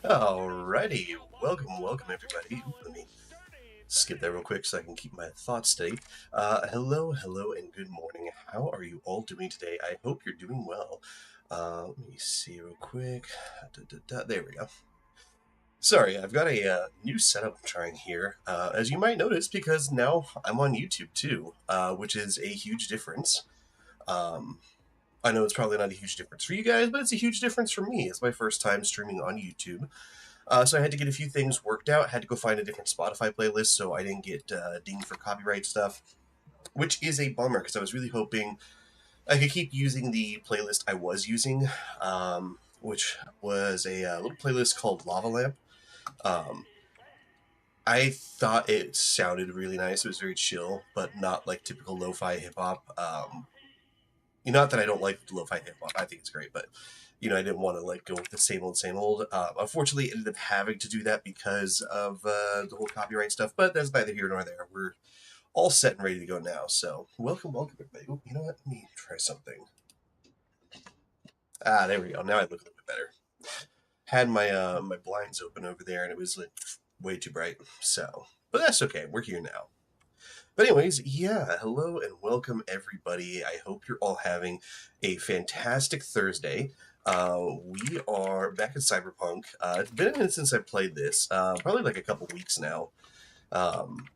Alrighty, welcome everybody. Let me skip that real quick so I can keep my thoughts steady. Hello, and good morning. How are you all doing today? I hope you're doing well. Let me see real quick. There we go. Sorry, I've got a new setup I'm trying here, as you might notice, because now I'm on YouTube too, which is a huge difference. Um, I know it's probably not a huge difference for you guys, but it's a huge difference for me. It's my first time streaming on YouTube. So I had to get a few things worked out. Had to go find a different Spotify playlist so I didn't get dinged for copyright stuff, which is a bummer because I was really hoping I could keep using the playlist I was using, which was a little playlist called Lava Lamp. Um, I thought it sounded really nice. It was very chill, but not like typical lo-fi hip hop. Not that I don't like lo-fi hip hop. I think it's great, but I didn't want to like go with the same old, same old. Unfortunately, ended up having to do that because of the whole copyright stuff. But that's neither here nor there. We're all set and ready to go now. So welcome everybody. Ooh, you know what? Let me try something. There we go. Now I look a little bit better. Had my blinds open over there, and it was like way too bright. So, but that's okay. We're here now. But anyways, yeah, hello and welcome everybody. I hope you're all having a fantastic Thursday. We are back in Cyberpunk. It's been a minute since I played this, probably like a couple weeks now. Um,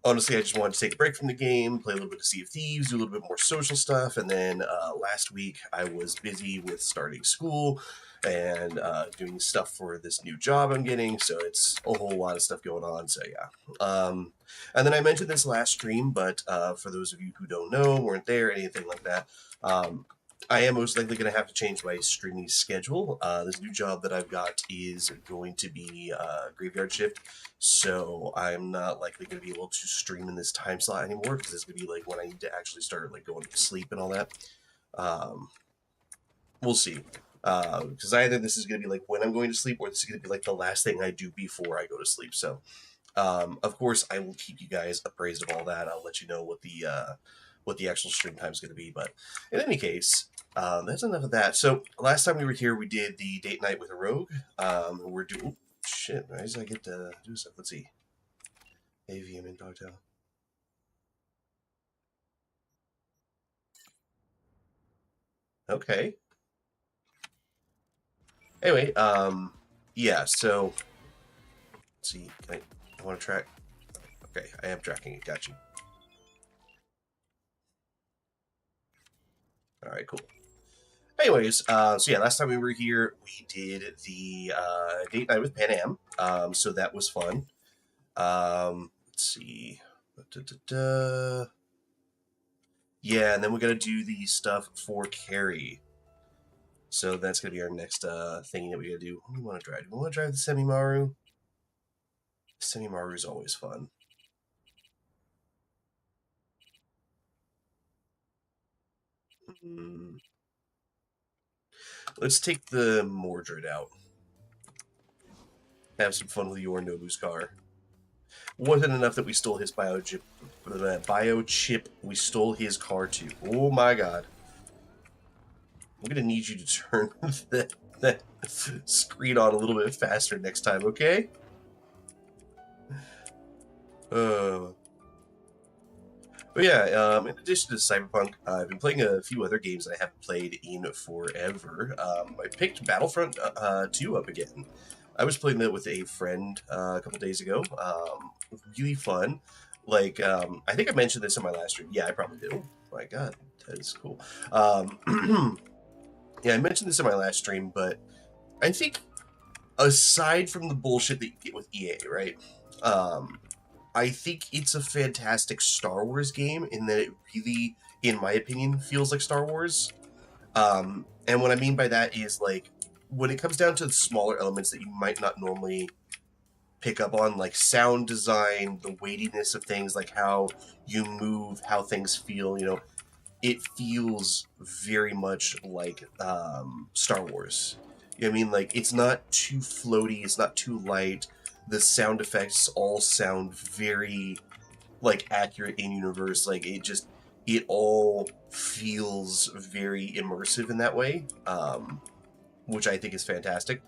Honestly, I just wanted to take a break from the game, play a little bit of Sea of Thieves, do a little bit more social stuff, and then last week I was busy with starting school and doing stuff for this new job I'm getting, so it's a whole lot of stuff going on, so yeah. And then I mentioned this last stream, but for those of you who don't know, weren't there, anything like that, I am most likely going to have to change my streaming schedule. This new job that I've got is going to be graveyard shift, so I'm not likely going to be able to stream in this time slot anymore because it's going to be like when I need to actually start like going to sleep and all that. We'll see. Because either this is going to be like when I'm going to sleep, or this is going to be like the last thing I do before I go to sleep. So, of course, I will keep you guys appraised of all that. I'll let you know what the actual stream time is going to be. But in any case, that's enough of that. So last time we were here, we did the date night with a rogue. We're doing shit. Why does I get to do stuff? Let's see. AVM in Dogtown. Okay. Anyway, yeah. So let's see. I want to track. Okay, I am tracking it. Got you. All right, cool. Anyways, so yeah, last time we were here, we did the date night with Pan Am. So that was fun. Let's see. Da-da-da-da. Yeah, and then we're gonna do the stuff for Carrie. So that's gonna be our next thing that we gotta do. What do we want to drive? Do we want to drive the Semi-Maru? Semi-Maru is always fun. Let's take the Mordred out. Have some fun with Yorinobu's car. Wasn't enough that we stole his biochip. We stole his car too. Oh my god. I'm gonna need you to turn that screen on a little bit faster next time, okay? But yeah, in addition to Cyberpunk, I've been playing a few other games that I haven't played in forever. I picked Battlefront 2 up again. I was playing that with a friend a couple days ago. Really fun. Like, I think I mentioned this in my last stream. Yeah, I probably did. Oh my god, that is cool. Yeah, I mentioned this in my last stream, but I think aside from the bullshit that you get with EA, right? I think it's a fantastic Star Wars game in that it really, in my opinion, feels like Star Wars. And what I mean by that is like when it comes down to the smaller elements that you might not normally pick up on, like sound design, the weightiness of things, like how you move, how things feel, it feels very much like Star Wars. You know what I mean? Like it's not too floaty, it's not too light. The sound effects all sound very like accurate in universe. Like it all feels very immersive in that way, which I think is fantastic.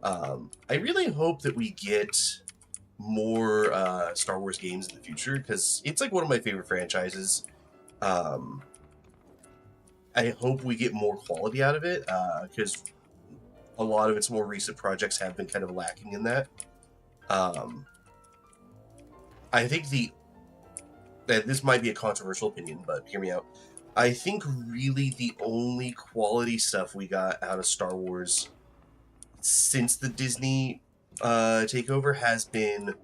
I really hope that we get more Star Wars games in the future, because it's like one of my favorite franchises. Um, I hope we get more quality out of it, because a lot of its more recent projects have been kind of lacking in that. Um, I think this might be a controversial opinion, but hear me out. I think really the only quality stuff we got out of Star Wars since the Disney takeover has been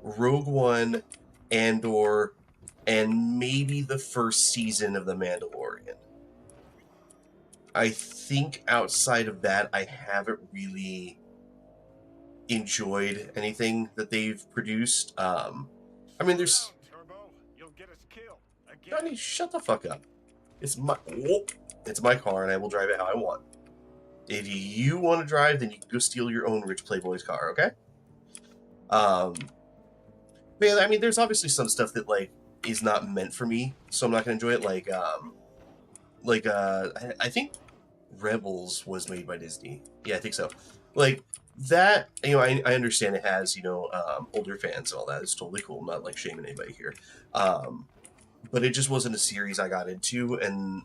Rogue One, Andor, and maybe the first season of The Mandalorian. I think outside of that, I haven't really enjoyed anything that they've produced. I mean, there's... Johnny, shut the fuck up. It's my car, and I will drive it how I want. If you want to drive, then you can go steal your own rich playboy's car, okay? But yeah, I mean, there's obviously some stuff that, like, is not meant for me, so I'm not gonna enjoy it. I think Rebels was made by Disney. Yeah, I think so. Like, that, I understand it has, older fans and all that. It's totally cool. I'm not, like, shaming anybody here. But it just wasn't a series I got into, and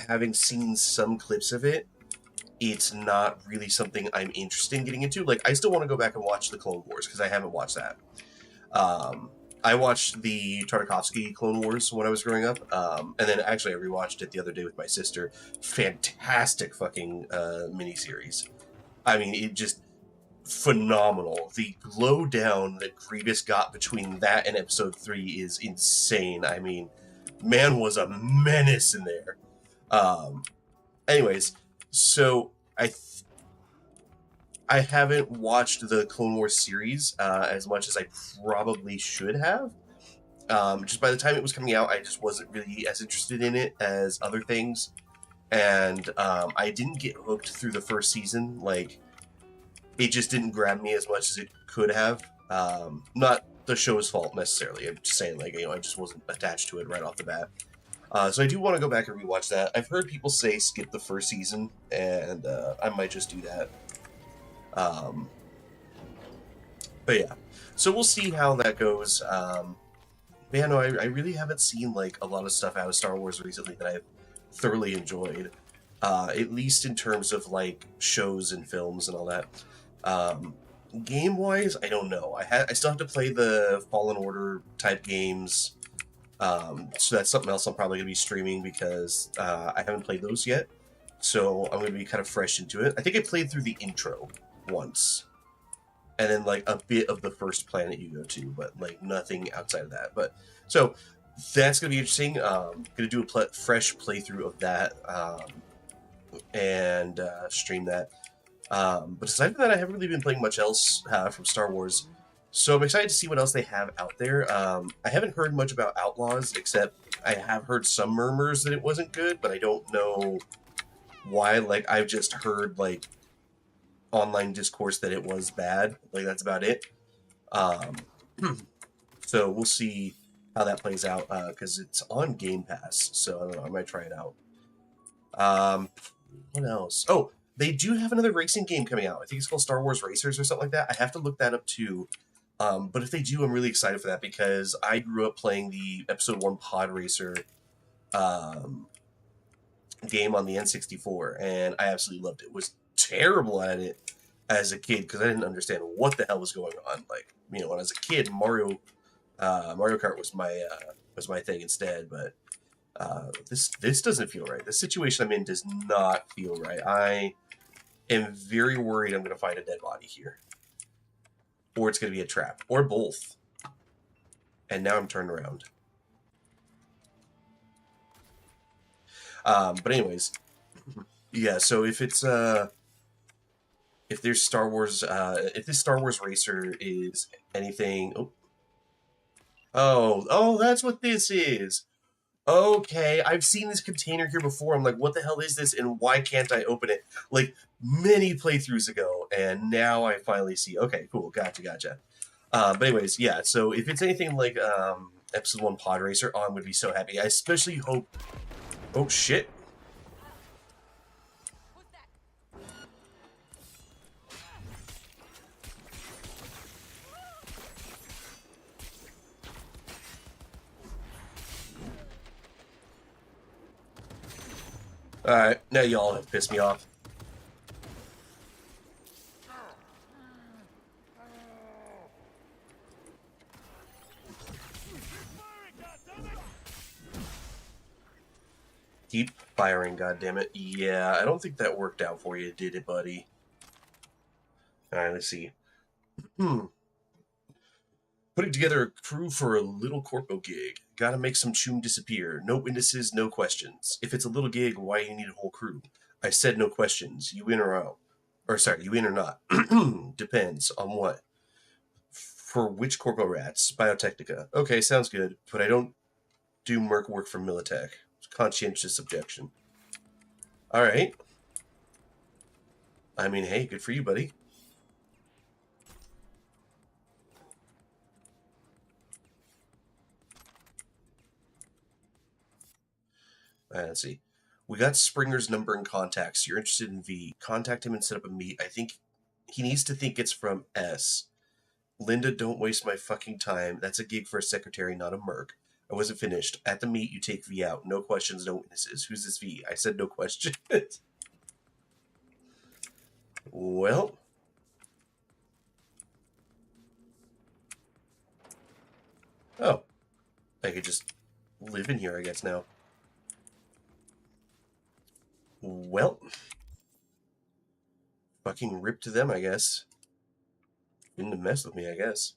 having seen some clips of it, it's not really something I'm interested in getting into. Like, I still want to go back and watch the Clone Wars, because I haven't watched that. I watched the Tartakovsky Clone Wars when I was growing up, and then actually I rewatched it the other day with my sister. Fantastic fucking miniseries. I mean, it just phenomenal. The glow down that Grievous got between that and Episode 3 is insane. I mean, man was a menace in there. Anyways, so I haven't watched the Clone Wars series as much as I probably should have. Just by the time it was coming out, I just wasn't really as interested in it as other things. And I didn't get hooked through the first season. Like, it just didn't grab me as much as it could have. Not the show's fault necessarily. I'm just saying, like, I just wasn't attached to it right off the bat. So I do want to go back and rewatch that. I've heard people say skip the first season, and I might just do that. But yeah, so we'll see how that goes. But yeah, no, I really haven't seen like a lot of stuff out of Star Wars recently that I've thoroughly enjoyed. At least in terms of like shows and films and all that. Game wise, I don't know. I still have to play the Fallen Order type games. So that's something else I'm probably gonna be streaming, because I haven't played those yet. So I'm gonna be kind of fresh into it. I think I played through the intro once, and then like a bit of the first planet you go to, but like nothing outside of that. But so that's gonna be interesting. Gonna do a fresh playthrough of that, and stream that. But aside from that, I haven't really been playing much else from Star Wars. So I'm excited to see what else they have out there. I haven't heard much about Outlaws, except I have heard some murmurs that it wasn't good, but I don't know why. Like, I've just heard like online discourse that it was bad. Like, that's about it. So we'll see how that plays out, because it's on Game Pass. So I don't know. I might try it out. What else? Oh, they do have another racing game coming out. I think it's called Star Wars Racers or something like that. I have to look that up too. But if they do, I'm really excited for that, because I grew up playing the Episode 1 Pod Racer game on the N64, and I absolutely loved it. Was terrible at it as a kid, because I didn't understand what the hell was going on. Like, when I was a kid, Mario Kart was my thing instead. But this doesn't feel right. The situation I'm in does not feel right. I am very worried I'm going to find a dead body here, or it's going to be a trap, or both. And now I'm turned around. But anyways, yeah. So if it's if there's Star Wars, if this Star Wars Racer is anything, oh, that's what this is. Okay, I've seen this container here before. I'm like, what the hell is this, and why can't I open it? Like, many playthroughs ago, and now I finally see. Okay, cool, gotcha. But anyways, yeah, so if it's anything like Episode 1 Pod Racer, I'm going to be so happy. I especially hope... Oh, shit. Alright, now y'all have pissed me off. Keep firing, goddammit. Yeah, I don't think that worked out for you, did it, buddy? Alright, let's see. Putting together a crew for a little corpo gig. Gotta make some choom disappear. No witnesses, no questions. If it's a little gig, why you need a whole crew? I said no questions. You in or out? Or sorry, you in or not? Depends on what. For which corpo rats? Biotechnica. Okay, sounds good, but I don't do merc work for Militech. Conscientious objection. Alright. I mean, hey, good for you, buddy. Let's see. We got Springer's number and contacts. You're interested in V. Contact him and set up a meet. I think he needs to think it's from S. Linda, don't waste my fucking time. That's a gig for a secretary, not a merc. I wasn't finished. At the meet, you take V out. No questions, no witnesses. Who's this V? I said no questions. Well. Oh. I could just live in here, I guess, now. Well. Fucking rip to them, I guess. Didn't mess with me, I guess.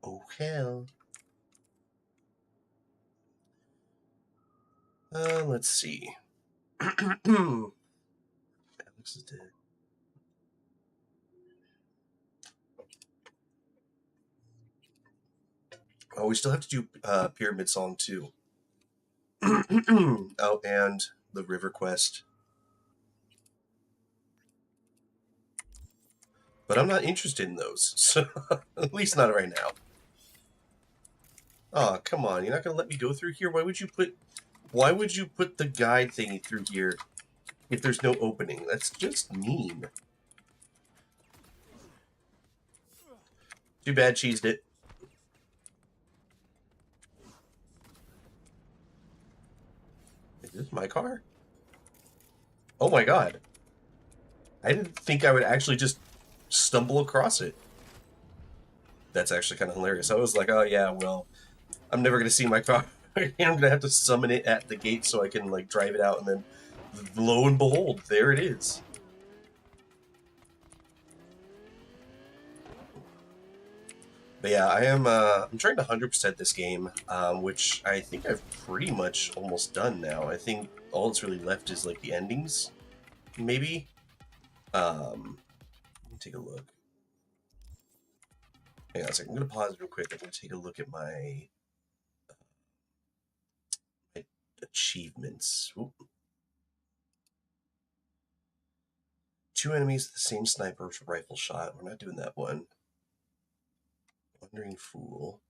Oh, hell. Let's see. Alex is dead. Oh, we still have to do Pyramid Song too. Oh, and the River Quest. But I'm not interested in those, so at least not right now. Oh, come on! You're not gonna let me go through here? Why would you put the guide thingy through here if there's no opening? That's just mean. Too bad cheesed it. Is this my car? Oh my god. I didn't think I would actually just stumble across it. That's actually kind of hilarious. I was like, oh yeah, well, I'm never going to see my car. I'm going to have to summon it at the gate so I can like drive it out, and then lo and behold, there it is. But yeah, I'm trying to 100% this game, which I think I've pretty much almost done now. I think all that's really left is like the endings, maybe. Let me take a look. Hang on a second. I'm going to pause real quick. I'm going to take a look at my achievements. Oop. 2 enemies with the same sniper rifle shot. We're not doing that one. Wandering Fool.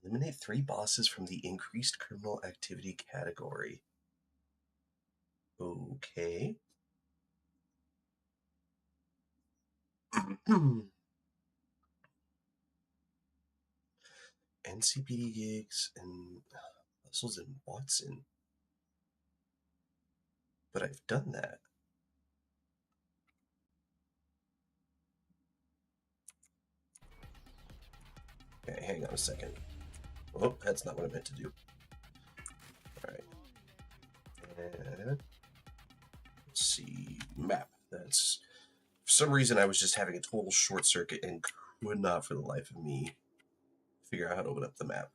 Eliminate 3 bosses from the increased criminal activity category. Okay. NCPD gigs and hustles in Watson. But I've done that. Okay, hang on a second. Oh, that's not what I meant to do. Alright. And let's see. Map. That's... For some reason, I was just having a total short circuit and could not, for the life of me, figure out how to open up the map.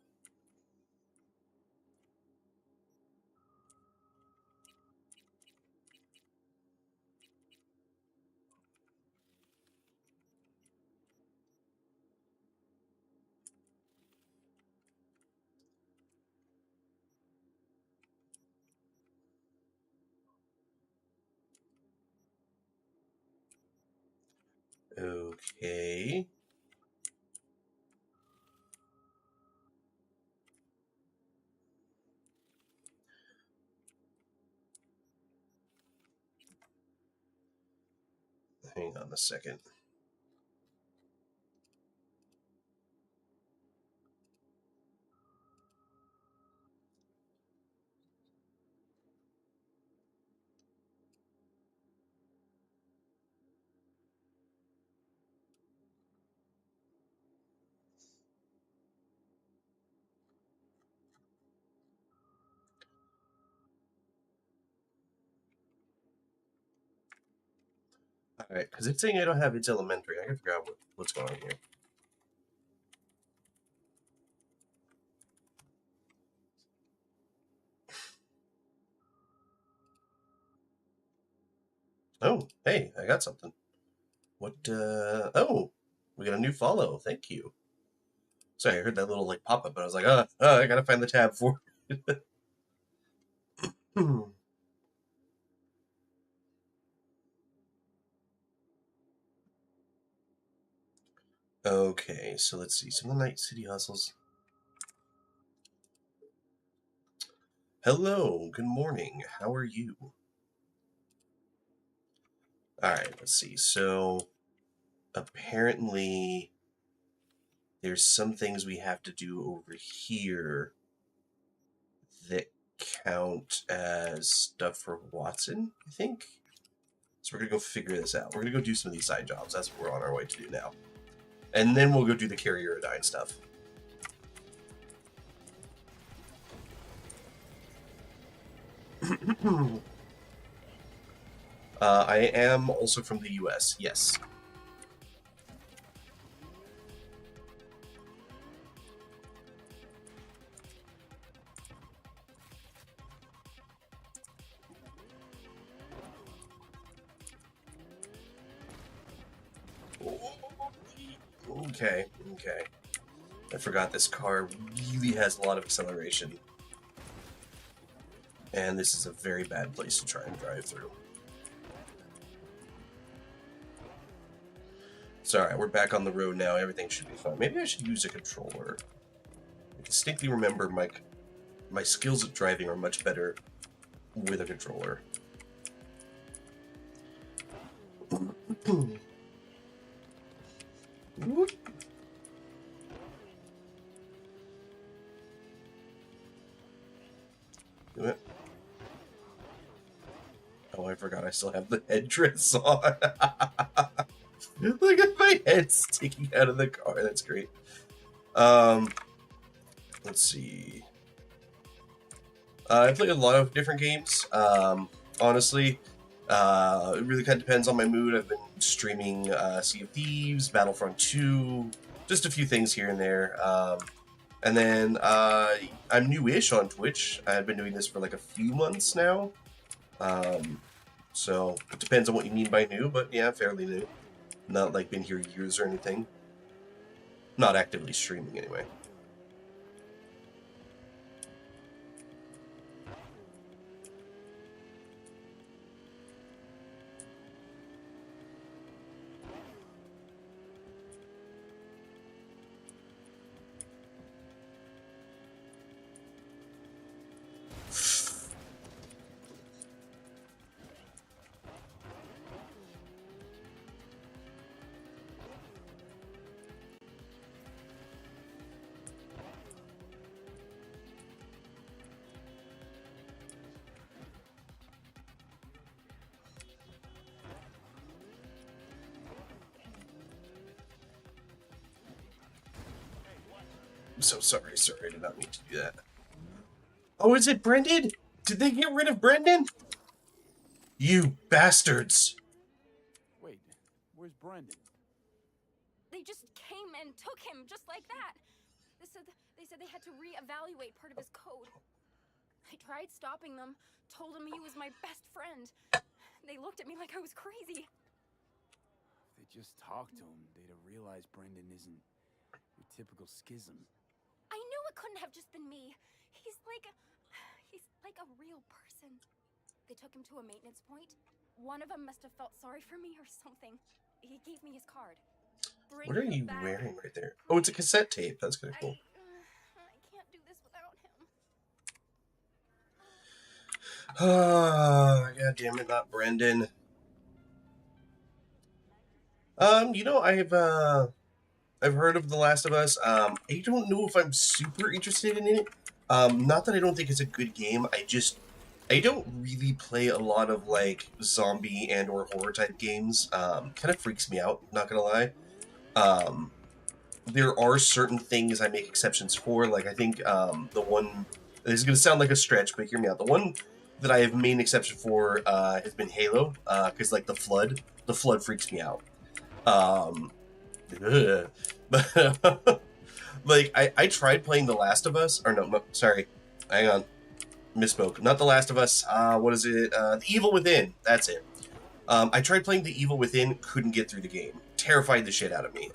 Okay. Hang on a second. Alright, because it's saying I don't have It's Elementary. I gotta figure out what's going on here. Oh, hey, I got something. What, oh, we got a new follow. Thank you. Sorry, I heard that little, like, pop-up, but I was like, I gotta find the tab for it. Okay, so let's see. Some of the Night City Hustles. Hello, good morning. How are you? Alright, let's see. So, apparently, there's some things we have to do over here that count as stuff for Watson, I think. So we're gonna go figure this out. We're gonna go do some of these side jobs. That's what we're on our way to do now. And then we'll go do the Carrier-Odine stuff. I am also from the US, yes. Okay. I forgot this car really has a lot of acceleration. And this is a very bad place to try and drive through. It's alright, we're back on the road now. Everything should be fine. Maybe I should use a controller. I distinctly remember my skills at driving are much better with a controller. Oh, I forgot I still have the headdress on. Look at my head sticking out of the car. That's great. Let's see. I play a lot of different games. Honestly, it really kind of depends on my mood. I've been streaming Sea of Thieves, Battlefront 2, just a few things here and there. And then I'm new-ish on Twitch. I've been doing this for like a few months now. So it depends on what you mean by new, but yeah, fairly new. Not like been here years or anything. Not actively streaming anyway. I'm so sorry, I did not mean to do that. Oh, is it Brendan? Did they get rid of Brendan? You bastards! Wait, where's Brendan? They just came and took him just like that. They said they had to reevaluate part of his code. I tried stopping them, told them he was my best friend. They looked at me like I was crazy. If they just talked to him, they'd have realized Brendan isn't your typical schism. I knew it couldn't have just been me. He's like a real person. They took him to a maintenance point. One of them must have felt sorry for me or something. He gave me his card. What are you wearing right there? Oh, it's a cassette tape. That's kind of cool. I can't do this without him. Ah, god damn it, not Brendan. I've heard of The Last of Us. I don't know if I'm super interested in it. Not that I don't think it's a good game. I don't really play a lot of like zombie and or horror type games. Kind of freaks me out. Not gonna lie. Um, there are certain things I make exceptions for. Like I think the one this is gonna sound like a stretch, but hear me out. The one that I have made an exception for has been Halo, because like the flood freaks me out. Um, but like I tried playing The Last of Us, or no, sorry, hang on, misspoke. Not The Last of Us. What is it? The Evil Within. That's it. I tried playing The Evil Within, couldn't get through the game. Terrified the shit out of me.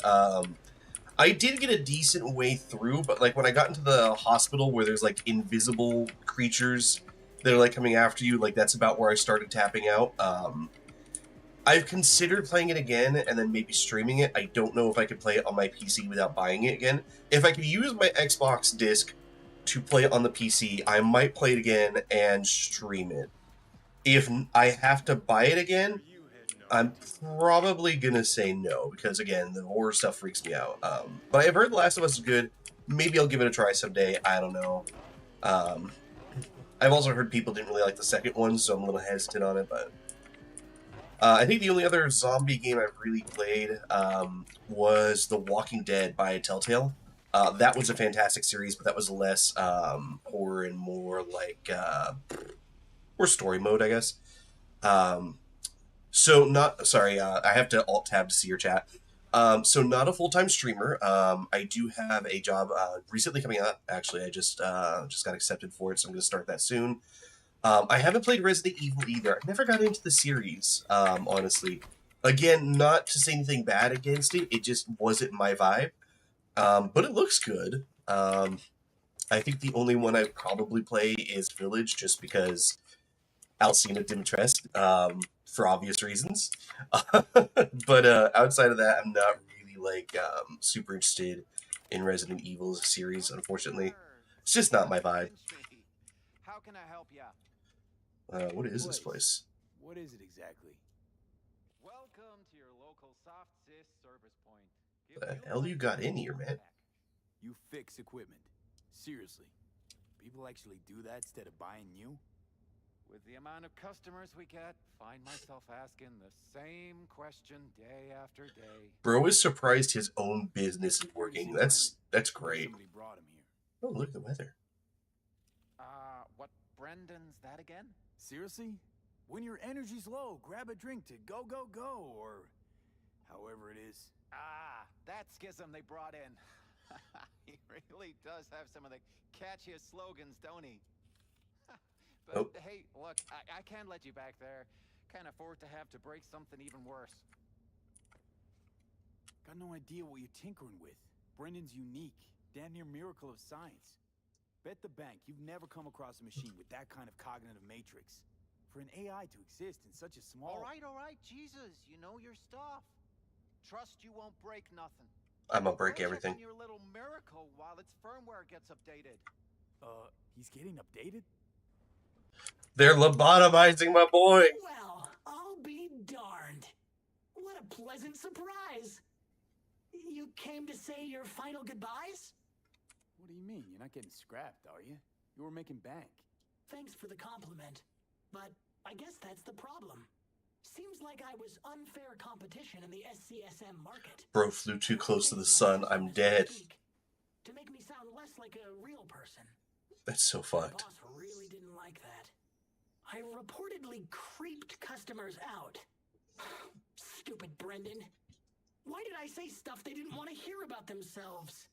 I did get a decent way through, but like when I got into the hospital where there's like invisible creatures that are like coming after you, like that's about where I started tapping out. I've considered playing it again and then maybe streaming it. I don't know if I could play it on my PC without buying it again. If I could use my Xbox disc to play it on the PC, I might play it again and stream it. If I have to buy it again, I'm probably gonna say no because again, the horror stuff freaks me out. But I've heard The Last of Us is good. Maybe I'll give it a try someday. I don't know. Um, I've also heard people didn't really like the second one, so I'm a little hesitant on it. But I think the only other zombie game I've really played was The Walking Dead by Telltale. That was a fantastic series, but that was less horror and more like more story mode, I guess. Um, So not sorry, I have to alt tab to see your chat. So not a full time streamer. I do have a job recently coming up. Actually, I just got accepted for it, so I'm going to start that soon. I haven't played Resident Evil either. I never got into the series, honestly. Again, not to say anything bad against it. It just wasn't my vibe. But it looks good. I think the only one I probably play is Village, just because Alcina Dimitrescu, for obvious reasons. But outside of that, I'm not really like super interested in Resident Evil series. Unfortunately, it's just not my vibe. How can I help ya? What is this place? What is it exactly? Welcome to your local soft sys service point. The hell you got in here, man? You fix equipment. Seriously. People actually do that instead of buying new? With the amount of customers we get, find myself asking the same question day after day. Bro is surprised his own business is working. That's great. Somebody brought him here. Oh, look at the weather. What Brendan's that again? Seriously? When your energy's low, grab a drink to go, go, go, or however it is. Ah, that schism they brought in. He really does have some of the catchiest slogans, don't he? But hey, look, I can't let you back there. Can't afford to have to break something even worse. Got no idea what you're tinkering with. Brendan's unique. Damn near miracle of science. Bet the bank you've never come across a machine with that kind of cognitive matrix. For an AI to exist in such a small... All right, Jesus, you know your stuff. Trust you won't break nothing. I'm gonna break everything. Your little miracle while its firmware gets updated. He's getting updated? They're lobotomizing my boy. Well, I'll be darned. What a pleasant surprise. You came to say your final goodbyes? What do you mean? You're not getting scrapped, are you? You were making bank. Thanks for the compliment. But I guess that's the problem. Seems like I was unfair competition in the SCSM market. Bro flew too close to the sun. I'm dead. To make me sound less like a real person. That's so fucked. My boss really didn't like that. I reportedly creeped customers out. Stupid Brendan. Why did I say stuff they didn't want to hear about themselves?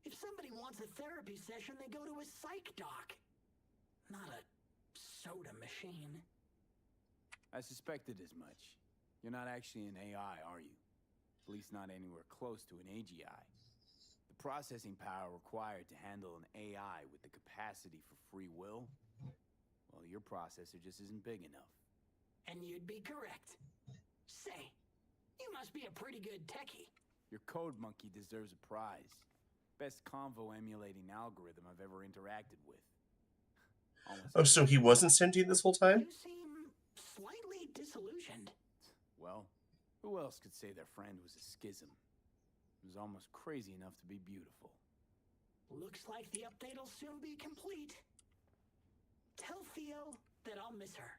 If somebody wants a therapy session, they go to a psych doc. Not a soda machine. I suspected as much. You're not actually an AI, are you? At least not anywhere close to an AGI. The processing power required to handle an AI with the capacity for free will? Well, your processor just isn't big enough. And you'd be correct. Say, you must be a pretty good techie. Your code monkey deserves a prize. Best convo emulating algorithm I've ever interacted with. Oh, so he wasn't sentient this whole time? You seem slightly disillusioned. Well, Who else could say their friend was a schism? It was almost crazy enough to be beautiful. Looks like the update will soon be complete. Tell Theo that I'll miss her.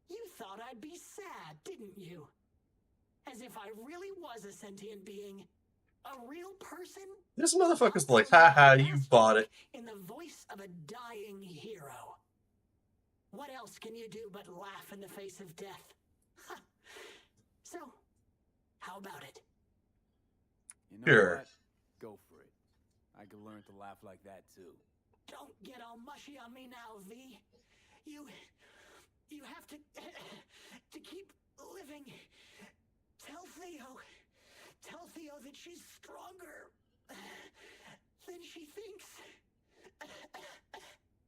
You thought I'd be sad, didn't you? As if I really was a sentient being. A real person? This motherfucker's like, haha, you bought it. In the voice of a dying hero. What else can you do but laugh in the face of death? So, how about it? You know Sure. what? Go for it. I could learn to laugh like that too. Don't get all mushy on me now, V. You have to keep living. Tell Theo that she's stronger than she thinks.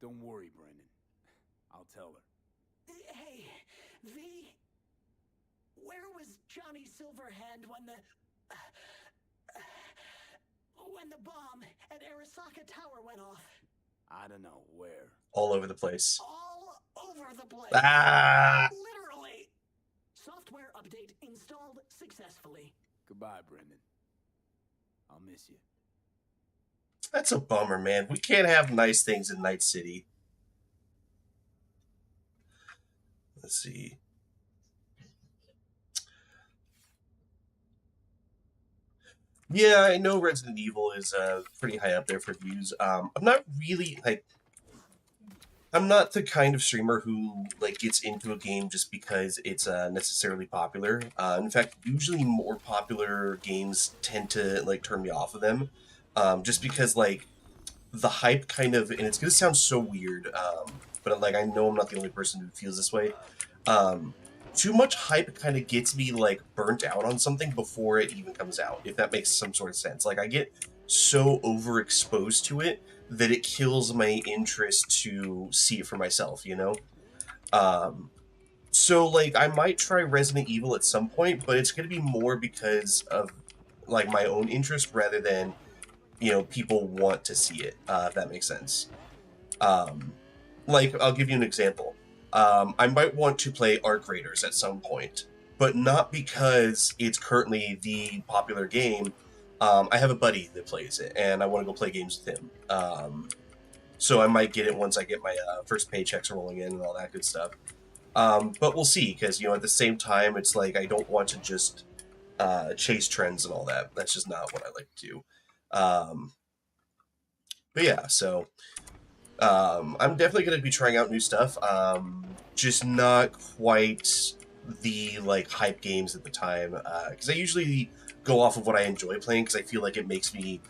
Don't worry, Brendan. I'll tell her. Hey, V, where was Johnny Silverhand when the bomb at Arasaka Tower went off? I don't know where. All over the place. All over the place. Ah! Literally. Software update installed successfully. Goodbye, Brendan. I'll miss you. That's a bummer, man. We can't have nice things in Night City. Let's see. Yeah, I know Resident Evil is pretty high up there for views. I'm not really like, I'm not the kind of streamer who like gets into a game just because it's necessarily popular. In fact, usually more popular games tend to like turn me off of them, just because like the hype kind of, and it's gonna sound so weird, but like I know I'm not the only person who feels this way. Too much hype kind of gets me like burnt out on something before it even comes out, if that makes some sort of sense. Like I get so overexposed to it that it kills my interest to see it for myself, you know? So like I might try Resident Evil at some point, but it's going to be more because of like my own interest rather than, you know, people want to see it, if that makes sense. Like, I'll give you an example. I might want to play Arc Raiders at some point, but not because it's currently the popular game. I have a buddy that plays it, and I want to go play games with him. So I might get it once I get my first paychecks rolling in and all that good stuff. But we'll see, because, you know, at the same time, it's like I don't want to just chase trends and all that. That's just not what I like to do. But yeah, so I'm definitely going to be trying out new stuff. Just not quite the like hype games at the time, because I usually go off of what I enjoy playing, because I feel like it makes me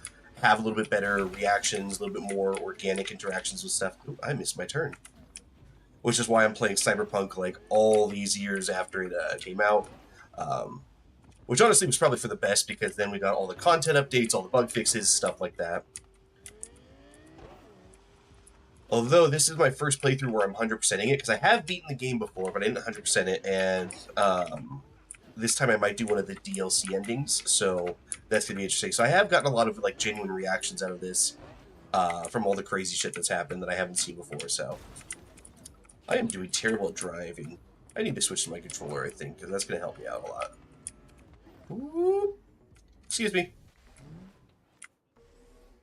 have a little bit better reactions, a little bit more organic interactions with stuff. Ooh, I missed my turn. Which is why I'm playing Cyberpunk like all these years after it came out. Which honestly was probably for the best, because then we got all the content updates, all the bug fixes, stuff like that. Although this is my first playthrough where I'm 100%ing it, because I have beaten the game before, but I didn't 100% it, and this time I might do one of the DLC endings, so that's going to be interesting. So I have gotten a lot of like genuine reactions out of this from all the crazy shit that's happened that I haven't seen before, so. I am doing terrible at driving. I need to switch to my controller, I think, because that's going to help me out a lot. Ooh. Excuse me.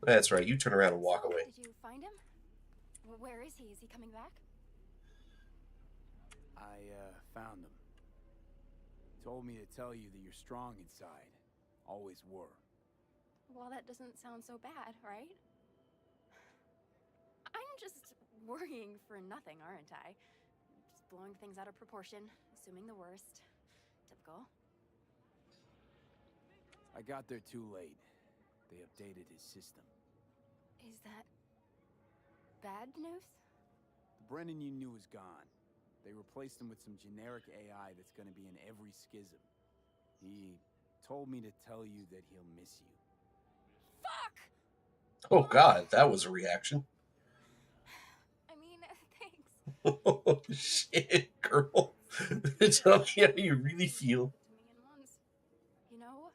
That's right, you turn around and walk away. Did you find him? Where is he? Is he coming back? I found him. Told me to tell you that you're strong inside. Always were. Well, that doesn't sound so bad, right? I'm just worrying for nothing, aren't I? Just blowing things out of proportion, assuming the worst. Typical. I got there too late. They updated his system. Is that bad news? The Brendan you knew is gone. They replaced him with some generic AI that's going to be in every schism. He told me to tell you that he'll miss you. Fuck! Oh god, that was a reaction. I mean, thanks. Oh shit, girl. Tell me how you really feel. To me in once. You know,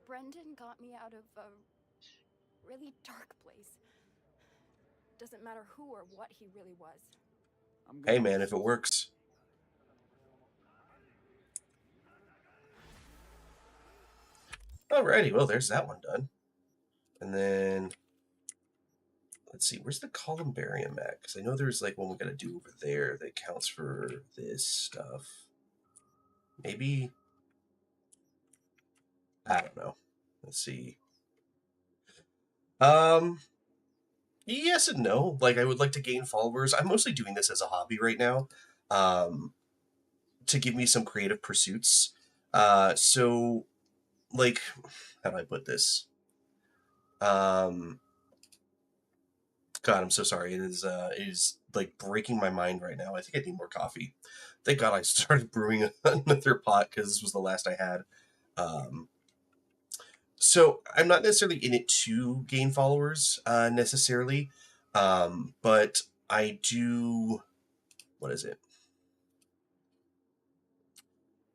Brendan got me out of a really dark place. Doesn't matter who or what he really was. Hey man, if it works. Alrighty, well, there's that one done. And then, let's see, where's the columbarium at? Because I know there's like one we gotta do over there that counts for this stuff. Maybe, I don't know. Let's see. Yes and no. Like, I would like to gain followers. I'm mostly doing this as a hobby right now, to give me some creative pursuits. So, like, how do I put this? God, I'm so sorry. It is like breaking my mind right now. I think I need more coffee. Thank God I started brewing another pot because this was the last I had. So I'm not necessarily in it to gain followers, necessarily, but I do. What is it?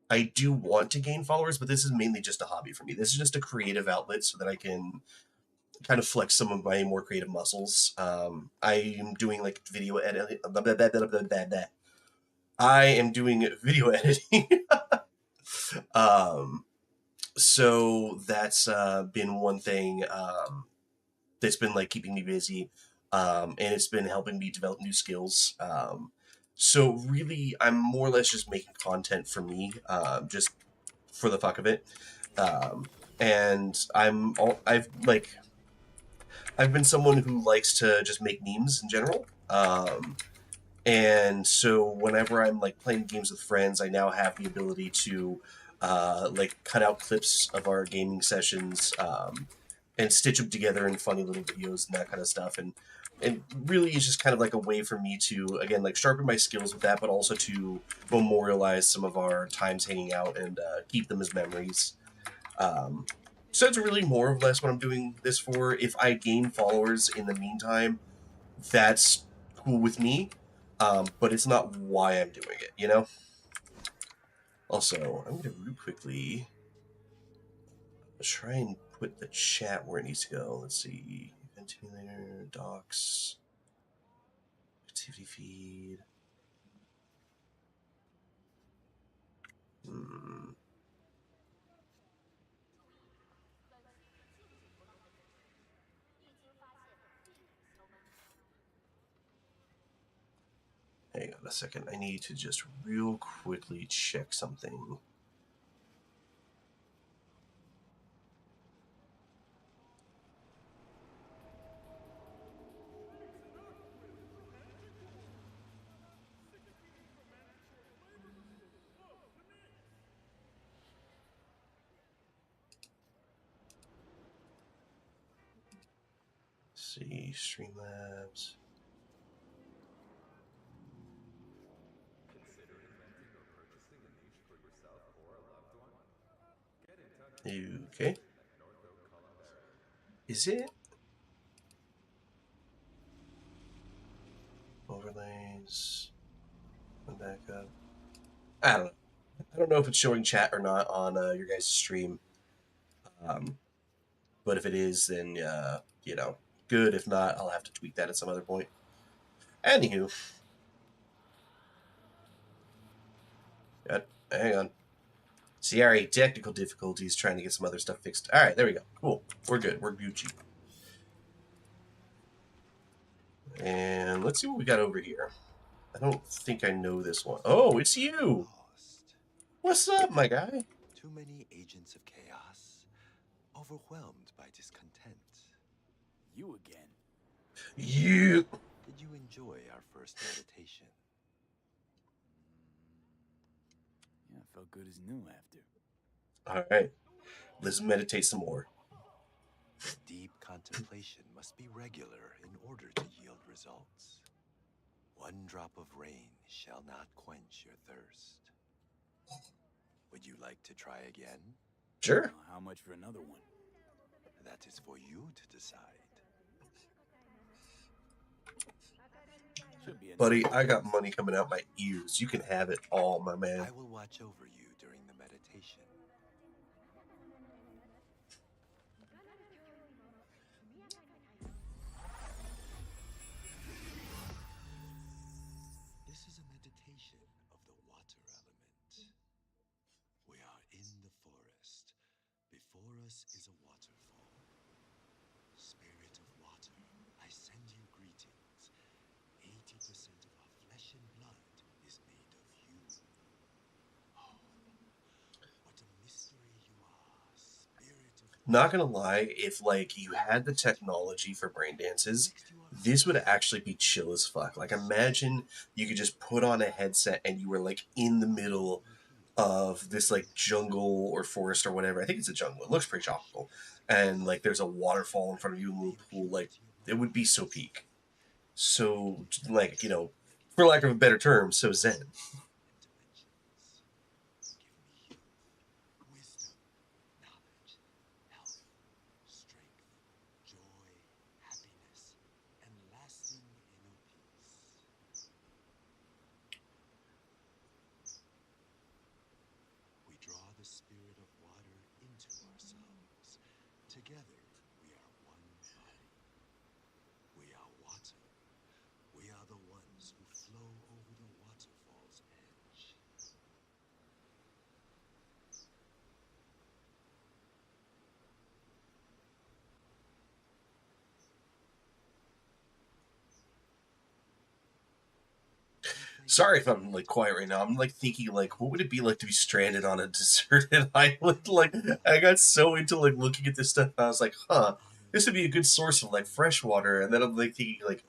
I do want to gain followers, but this is mainly just a hobby for me. This is just a creative outlet so that I can kind of flex some of my more creative muscles. I am doing like video editing. I am doing video editing. um, so that's been one thing that's been like keeping me busy, and it's been helping me develop new skills. So really, I'm more or less just making content for me, just for the fuck of it. And I've been someone who likes to just make memes in general. And so whenever I'm like playing games with friends, I now have the ability to like cut out clips of our gaming sessions, and stitch them together in funny little videos and that kind of stuff. And really it's just kind of like a way for me to, again, like sharpen my skills with that, but also to memorialize some of our times hanging out and keep them as memories. So that's really more or less what I'm doing this for. If I gain followers in the meantime, that's cool with me, but it's not why I'm doing it, you know? Also, I'm going to really quickly try and put the chat where it needs to go. Let's see. Ventilator, docs, activity feed. Hang on a second. I need to just real quickly check something. Let's see, Streamlabs. Okay. Is it? Overlays. Back up. I don't know. I don't know if it's showing chat or not on your guys' stream. But if it is, then, you know, good. If not, I'll have to tweak that at some other point. Anywho. Hang on. Sierra, technical difficulties, trying to get some other stuff fixed. All right, there we go. Cool. We're good. We're Gucci. And let's see what we got over here. I don't think I know this one. Oh, it's you. What's up, my guy? Too many agents of chaos, overwhelmed by discontent. You again? You. Did you enjoy our first meditation? Yeah, I felt good as new after. All right. Let's meditate some more. Deep contemplation must be regular in order to yield results. One drop of rain shall not quench your thirst. Would you like to try again? Sure. How much for another one? That is for you to decide. Buddy, I got money coming out my ears. You can have it all, my man. I will watch over you during the meditation. This is a meditation of the water element. We are in the forest. Before us is not gonna lie, if like you had the technology for brain dances, this would actually be chill as fuck. Like imagine you could just put on a headset and you were like in the middle of this like jungle or forest or whatever. I think it's a jungle. It looks pretty tropical. And like there's a waterfall in front of you, a little pool, like it would be so peak. So like, you know, for lack of a better term, so zen. Wisdom, knowledge, health, strength, joy, happiness, and lasting inner peace. We draw the spirit of water into ourselves. Together, we are one body. We are water. We are the ones who flow over the waterfall's edge. Sorry if I'm like quiet right now. I'm like thinking like what would it be like to be stranded on a deserted island? Like I got so into like looking at this stuff. I was like, huh, this would be a good source of like fresh water. And then I'm like thinking like,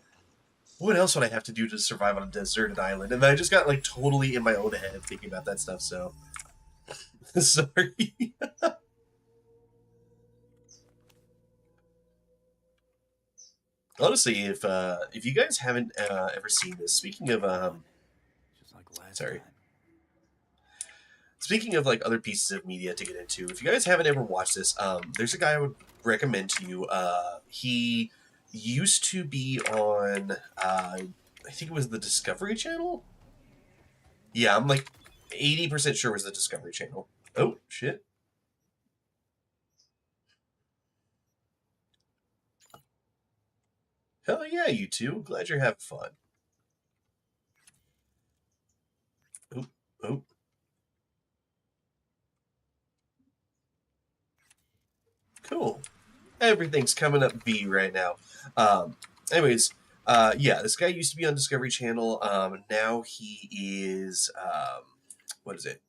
what else would I have to do to survive on a deserted island? And then I just got like totally in my own head thinking about that stuff. So sorry. Honestly, if you guys haven't ever seen this, speaking of Just like last sorry. time. Speaking of like other pieces of media to get into, if you guys haven't ever watched this, there's a guy I would recommend to you. He used to be on, I think it was the Discovery Channel. Yeah, I'm like 80% sure it was the Discovery Channel. Oh shit! Hell yeah, you two! Glad you're having fun. Oh, oh, cool. Everything's coming up B right now. Anyways, yeah, this guy used to be on Discovery Channel. Now he is, what is it?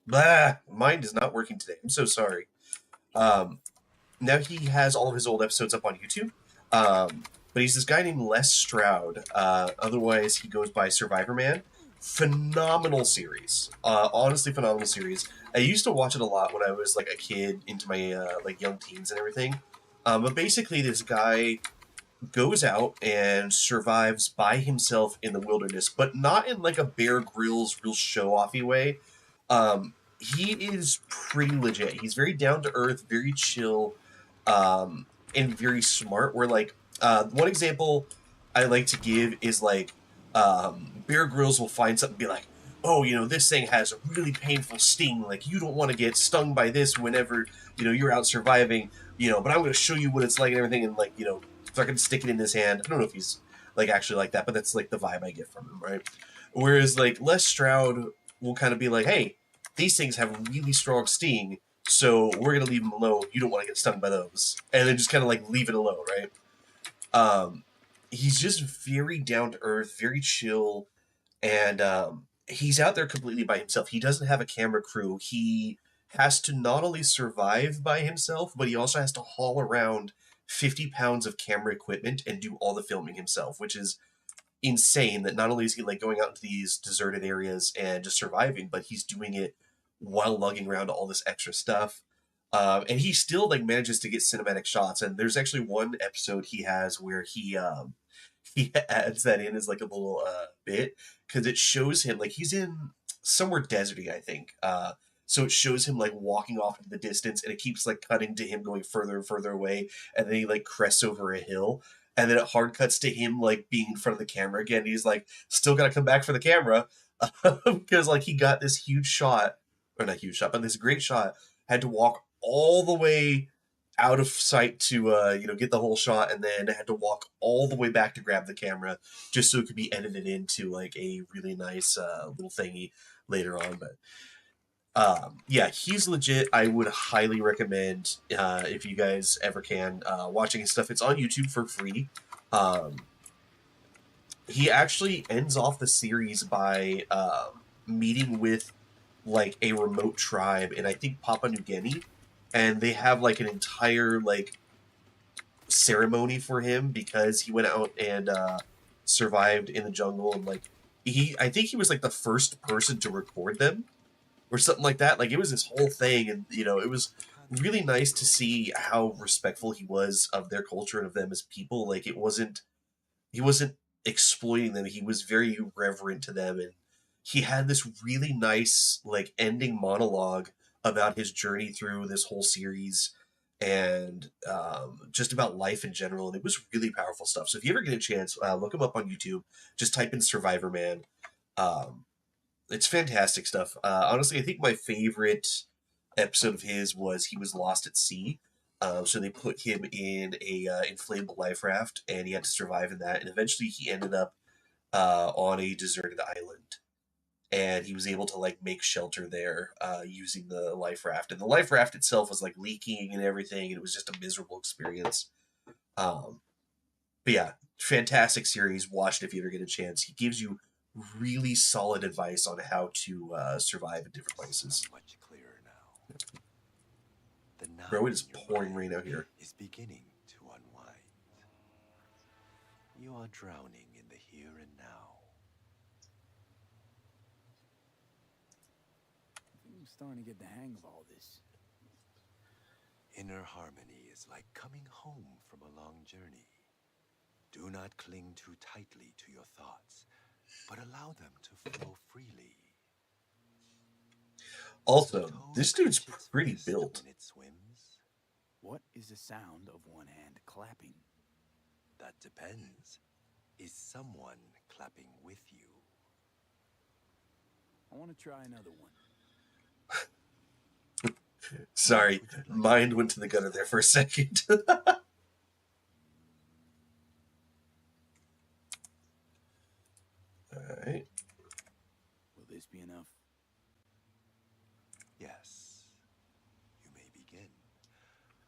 Blah, mind is not working today. I'm so sorry. Um, Now he has all of his old episodes up on YouTube. But he's this guy named Les Stroud. Otherwise, he goes by Survivor Man. Phenomenal series. Honestly, phenomenal series. I used to watch it a lot when I was like a kid, into my like young teens and everything. But basically, this guy goes out and survives by himself in the wilderness, but not in like a Bear Grylls real show offy way. He is pretty legit. He's very down to earth, very chill, and very smart. Where like one example I like to give is like Bear Grylls will find something and be like, oh, you know, this thing has a really painful sting. Like you don't want to get stung by this whenever you know you're out surviving. You know, but I'm going to show you what it's like and everything, and like you know, fucking stick it in his hand. I don't know if he's like actually like that, but that's like the vibe I get from him, right? Whereas like Les Stroud will kind of be like, hey, these things have a really strong sting, so we're gonna leave them alone. You don't want to get stung by those, and then just kind of like leave it alone, right? He's just very down to earth, very chill, and he's out there completely by himself. He doesn't have a camera crew. He has to not only survive by himself, but he also has to haul around 50 pounds of camera equipment and do all the filming himself, which is insane. That not only is he like going out into these deserted areas and just surviving, but he's doing it while lugging around all this extra stuff. And he still like manages to get cinematic shots. And there's actually one episode he has where he adds that in as like a little bit because it shows him like he's in somewhere deserty, I think. So it shows him like walking off into the distance, and it keeps like cutting to him going further and further away, and then he like crests over a hill, and then it hard cuts to him like being in front of the camera again. He's like still got to come back for the camera because like he got this huge shot, or not huge shot, but this great shot. Had to walk all the way out of sight to you know get the whole shot, and then had to walk all the way back to grab the camera just so it could be edited into like a really nice little thingy later on. But yeah, he's legit. I would highly recommend if you guys ever can watching his stuff. It's on YouTube for free. He actually ends off the series by meeting with like a remote tribe in I think Papua New Guinea, and they have like an entire like ceremony for him because he went out and survived in the jungle, and like I think he was like the first person to record them or something like that. Like it was this whole thing, and it was really nice to see how respectful he was of their culture and of them as people. Like he wasn't exploiting them. He was very reverent to them, and he had this really nice like ending monologue about his journey through this whole series, and just about life in general. And it was really powerful stuff. So if you ever get a chance, look him up on YouTube. Just type in Survivor Man. Um, it's fantastic stuff. Honestly, I think my favorite episode of his was he was lost at sea. So they put him in a inflatable life raft, and he had to survive in that. And eventually, he ended up on a deserted island, and he was able to like make shelter there using the life raft. And the life raft itself was like leaking and everything, and it was just a miserable experience. Um, but yeah, fantastic series. Watch it if you ever get a chance. He gives you really solid advice on how to survive in different places. Much clearer now. The Bro, knot it is in your pouring mind rain out here. is beginning to unwind. You are drowning in the here and now. I'm starting to get the hang of all this. Inner harmony is like coming home from a long journey. Do not cling too tightly to your thoughts, but allow them to flow freely. Also, this dude's pretty built. When it swims? What is the sound of one hand clapping? That depends. Is someone clapping with you? I want to try another one. Sorry, mind went to the gutter there for a second. Alright. Will this be enough? Yes. You may begin.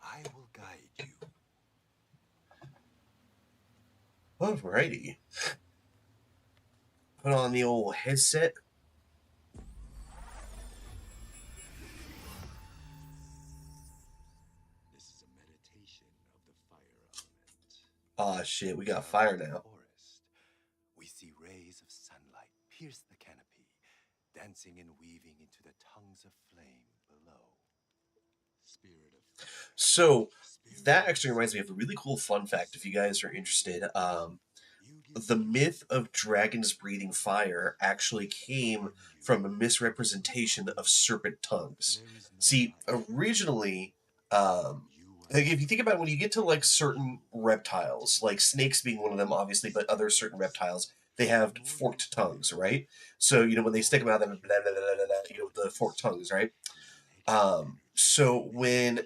I will guide you. Alrighty. Put on the old headset. This is a meditation of the fire element. Aw, shit, we got fire now. Forest. We see rays of sunlight pierce the canopy, dancing and weaving into the tongues of flame below. Spirit of fire. So, that actually reminds me of a really cool fun fact if you guys are interested. The myth of dragons breathing fire actually came from a misrepresentation of serpent tongues. See, originally, like if you think about it, when you get to like certain reptiles, like snakes being one of them, obviously, but other certain reptiles, they have forked tongues, right? So when they stick them out, then blah, blah, blah, blah, blah, the forked tongues, right? So when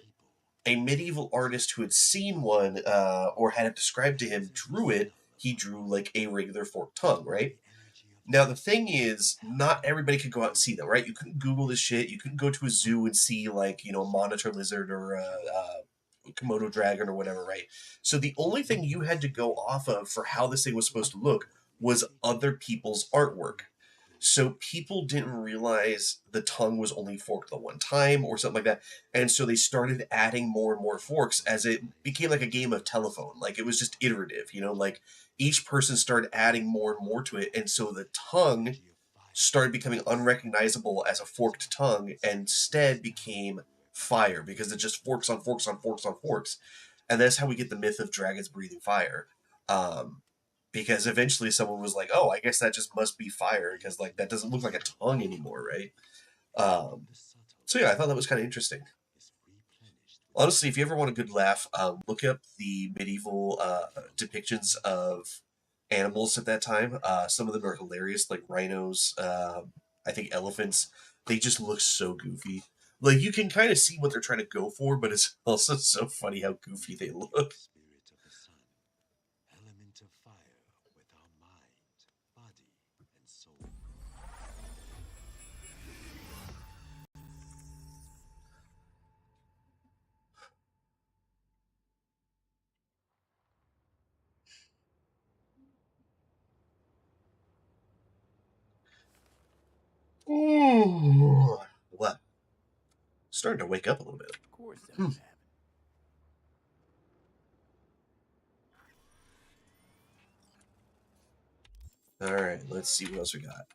a medieval artist who had seen one or had it described to him drew it, he drew like a regular forked tongue, right? Now the thing is, not everybody could go out and see them, right? You couldn't Google this shit. You couldn't go to a zoo and see like a monitor lizard or a Komodo dragon or whatever, right? So the only thing you had to go off of for how this thing was supposed to look was other people's artwork. So people didn't realize the tongue was only forked the one time or something like that. And so they started adding more and more forks as it became like a game of telephone. Like it was just iterative, like each person started adding more and more to it. And so the tongue started becoming unrecognizable as a forked tongue and instead became fire because it just forks on forks on forks on forks. And that's how we get the myth of dragons breathing fire. Because eventually someone was like, "Oh, I guess that just must be fire because like that doesn't look like a tongue anymore, right?" So yeah, I thought that was kind of interesting. Honestly, if you ever want a good laugh, look up the medieval depictions of animals at that time. Some of them are hilarious, like rhinos. I think elephants. They just look so goofy. Like you can kind of see what they're trying to go for, but it's also so funny how goofy they look. Spirit of the sun. Element of fire with our mind, body, and soul. Ooh. What? Starting to wake up a little bit. Of course Nothing's happened. Alright, let's see what else we got.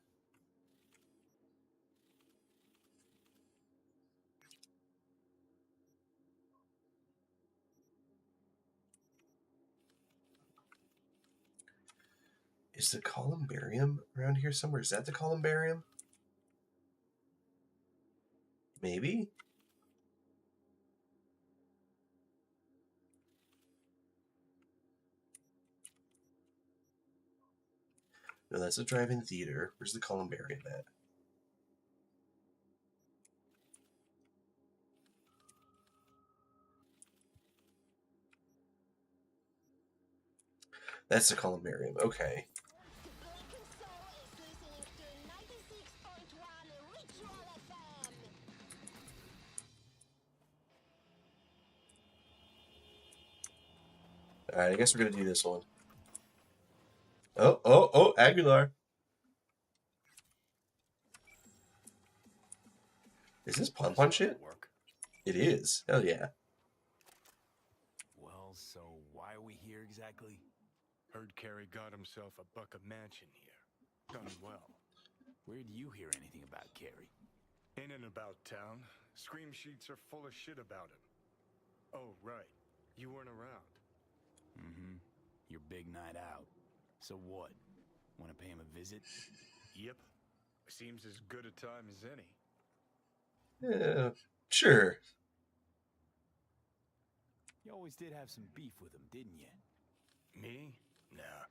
Is the columbarium around here somewhere? Is that the columbarium? Maybe? No, that's a drive-in theater. Where's the columbarium at? That's the columbarium. Okay. Alright, I guess we're gonna do this one. Oh, Aguilar. Is this pon shit? Work. It is. Hell yeah. Well, so why are we here exactly? Heard Carey got himself a buck a mansion here. Done well. Where do you hear anything about Carey? In and about town. Scream sheets are full of shit about him. Oh, right. You weren't around. Mm-hmm. Your big night out. So what? Want to pay him a visit? Yep. Seems as good a time as any. Yeah, sure. You always did have some beef with him, didn't you? Me? Nah.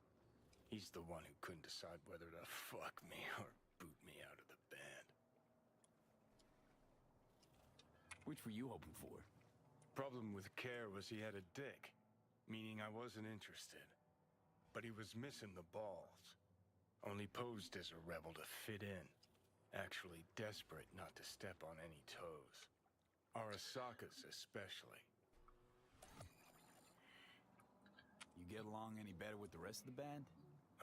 He's the one who couldn't decide whether to fuck me or boot me out of the band. Which were you hoping for? Problem with Care was he had a dick, meaning I wasn't interested. But he was missing the balls. Only posed as a rebel to fit in. Actually desperate not to step on any toes. Arasakas especially. You get along any better with the rest of the band?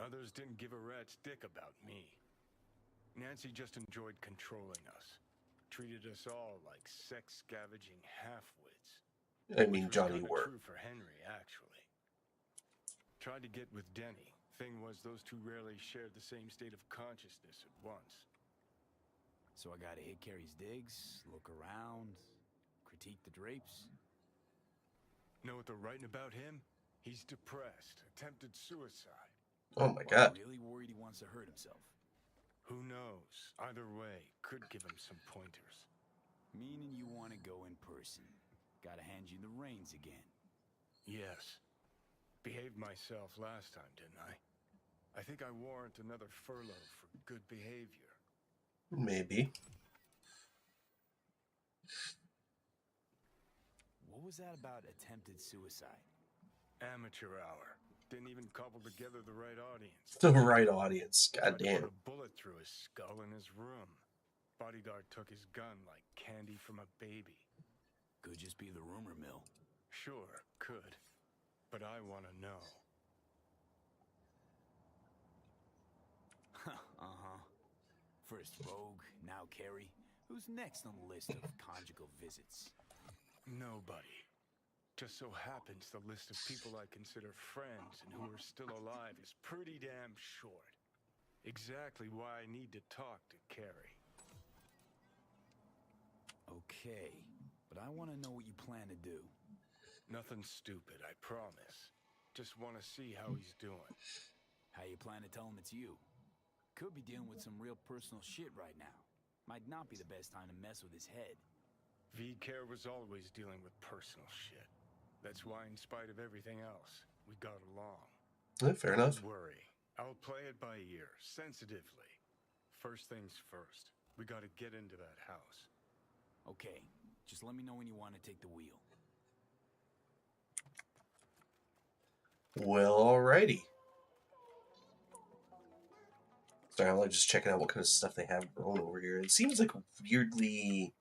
Others didn't give a rat's dick about me. Nancy just enjoyed controlling us. Treated us all like sex-scavenging half-wits. I mean, Which was Johnny kinda Work. true for Henry, actually. Tried to get with Denny. Thing was, those two rarely shared the same state of consciousness at once. So I gotta hit Carey's digs, look around, critique the drapes? Know what they're writing about him? He's depressed, attempted suicide. Oh my Or god. really worried he wants to hurt himself? Who knows? Either way, could give him some pointers. Meaning you want to go in person. Gotta hand you the reins again. Yes. Behaved myself last time, didn't I? I think I warrant another furlough for good behavior. Maybe. What was that about attempted suicide? Amateur hour. Didn't even cobble together the right audience. The right audience. Tried to Goddamn. put a bullet through his skull in his room. Bodyguard took his gun like candy from a baby. Could just be the rumor mill. Sure, could. But I want to know. Uh-huh. First Rogue, now Carey. Who's next on the list of conjugal visits? Nobody. Just so happens the list of people I consider friends and who are still alive is pretty damn short. Exactly why I need to talk to Carey. Okay, but I want to know what you plan to do. Nothing stupid, I promise. Just want to see how he's doing. How you plan to tell him it's you? Could be dealing with some real personal shit right now. Might not be the best time to mess with his head. V-Care was always dealing with personal shit. That's why, in spite of everything else, we got along. Fair enough. Don't worry. I'll play it by ear, sensitively. First things first. We gotta get into that house. Okay, just let me know when you want to take the wheel. Well, alrighty. Sorry, I'm like just checking out what kind of stuff they have grown over here. It seems like weirdly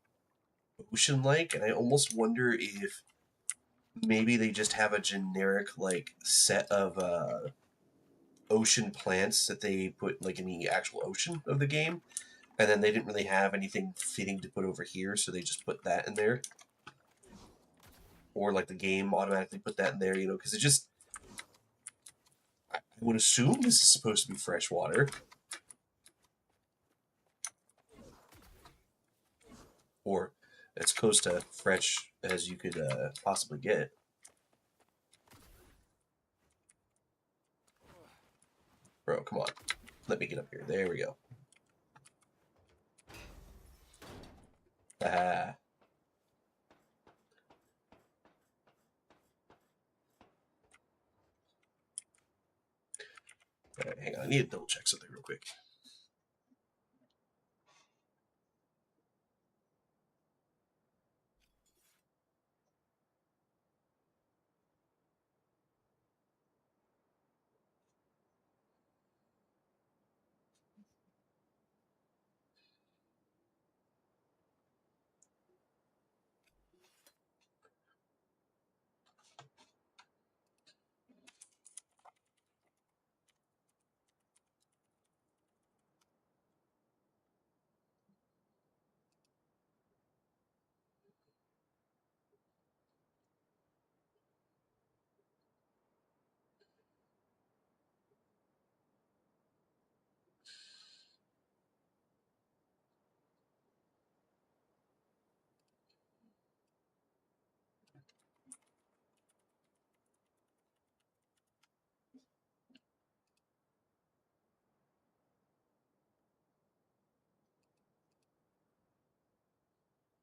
ocean-like, and I almost wonder if maybe they just have a generic like set of ocean plants that they put like in the actual ocean of the game, and then they didn't really have anything fitting to put over here, so they just put that in there. or like the game automatically put that in there, you know, because it just, I would assume this is supposed to be fresh water. Or as close to fresh as you could possibly get. Bro, come on. Let me get up here. There we go. Ah. All right, hang on. I need to double check something real quick.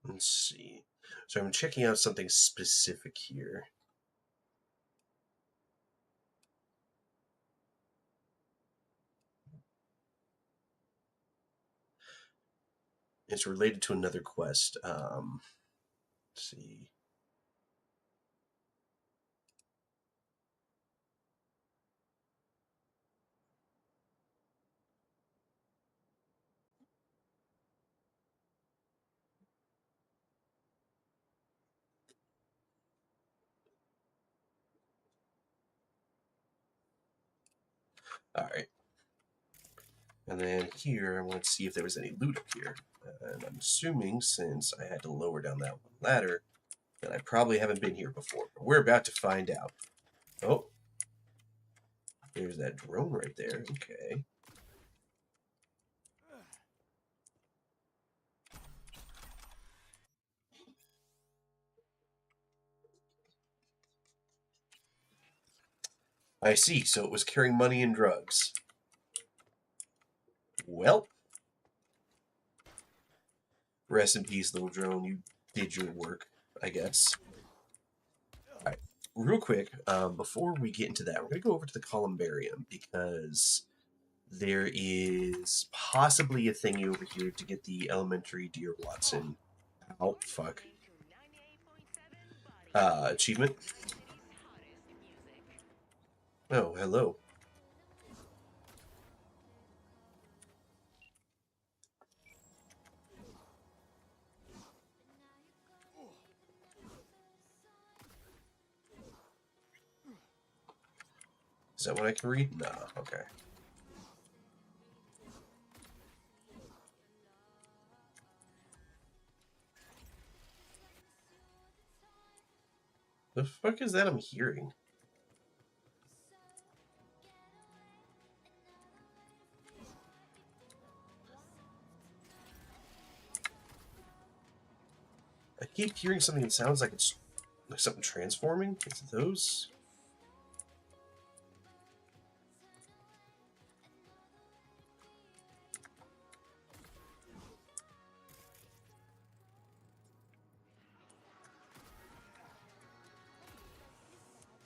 Let's see. So I'm checking out something specific here. It's related to another quest. Let's see. All right. And then here, I want to see if there was any loot up here. And I'm assuming, since I had to lower down that one ladder, that I probably haven't been here before. But we're about to find out. Oh. There's that drone right there. Okay. I see. So it was carrying money and drugs. Well. Rest in peace, little drone. You did your work, I guess. Alright. Real quick, before we get into that, we're going to go over to the Columbarium because there is possibly a thingy over here to get the elementary Dear Watson. Oh, fuck. Achievement. Oh, hello. Is that what I can read? No, okay. The fuck is that I'm hearing? I keep hearing something that sounds like it's like something transforming. Is it those?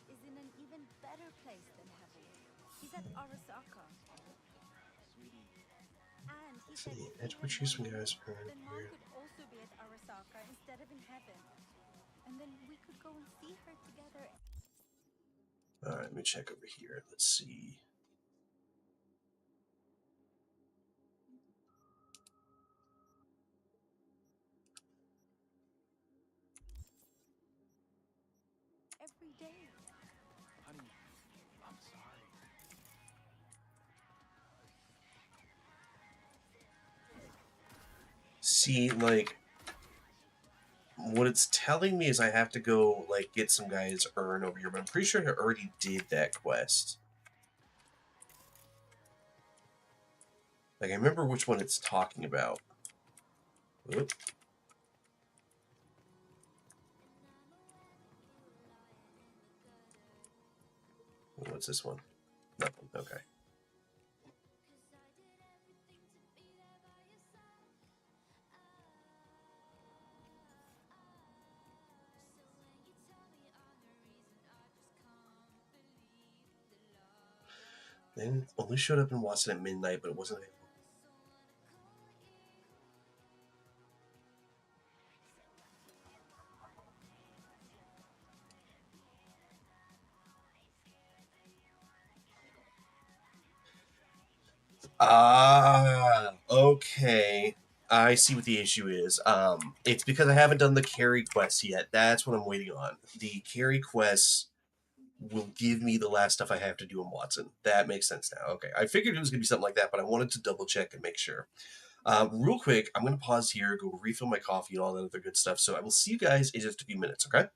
Is in an even better place than heaven. He's at Arasaka. And he said See, edge which use some guys are then Mom here. could also be at Arasaka instead of in heaven. And then we could go and see her together. Alright, let me check over here. Let's see. Every day. Honey, I'm sorry. See, like, what it's telling me is I have to go, like, get some guy's urn over here, but I'm pretty sure I already did that quest. Like, I remember which one it's talking about. Whoop. What's this one? Nothing. Okay. Then only showed up in Watson at midnight, but it wasn't. Ah, okay. I see what the issue is. It's because I haven't done the carry quest yet. That's what I'm waiting on. The carry quest will give me the last stuff I have to do in Watson. That makes sense now. Okay. I figured it was going to be something like that, but I wanted to double check and make sure. Real quick, I'm going to pause here, go refill my coffee and all that other good stuff. So I will see you guys in just a few minutes, okay?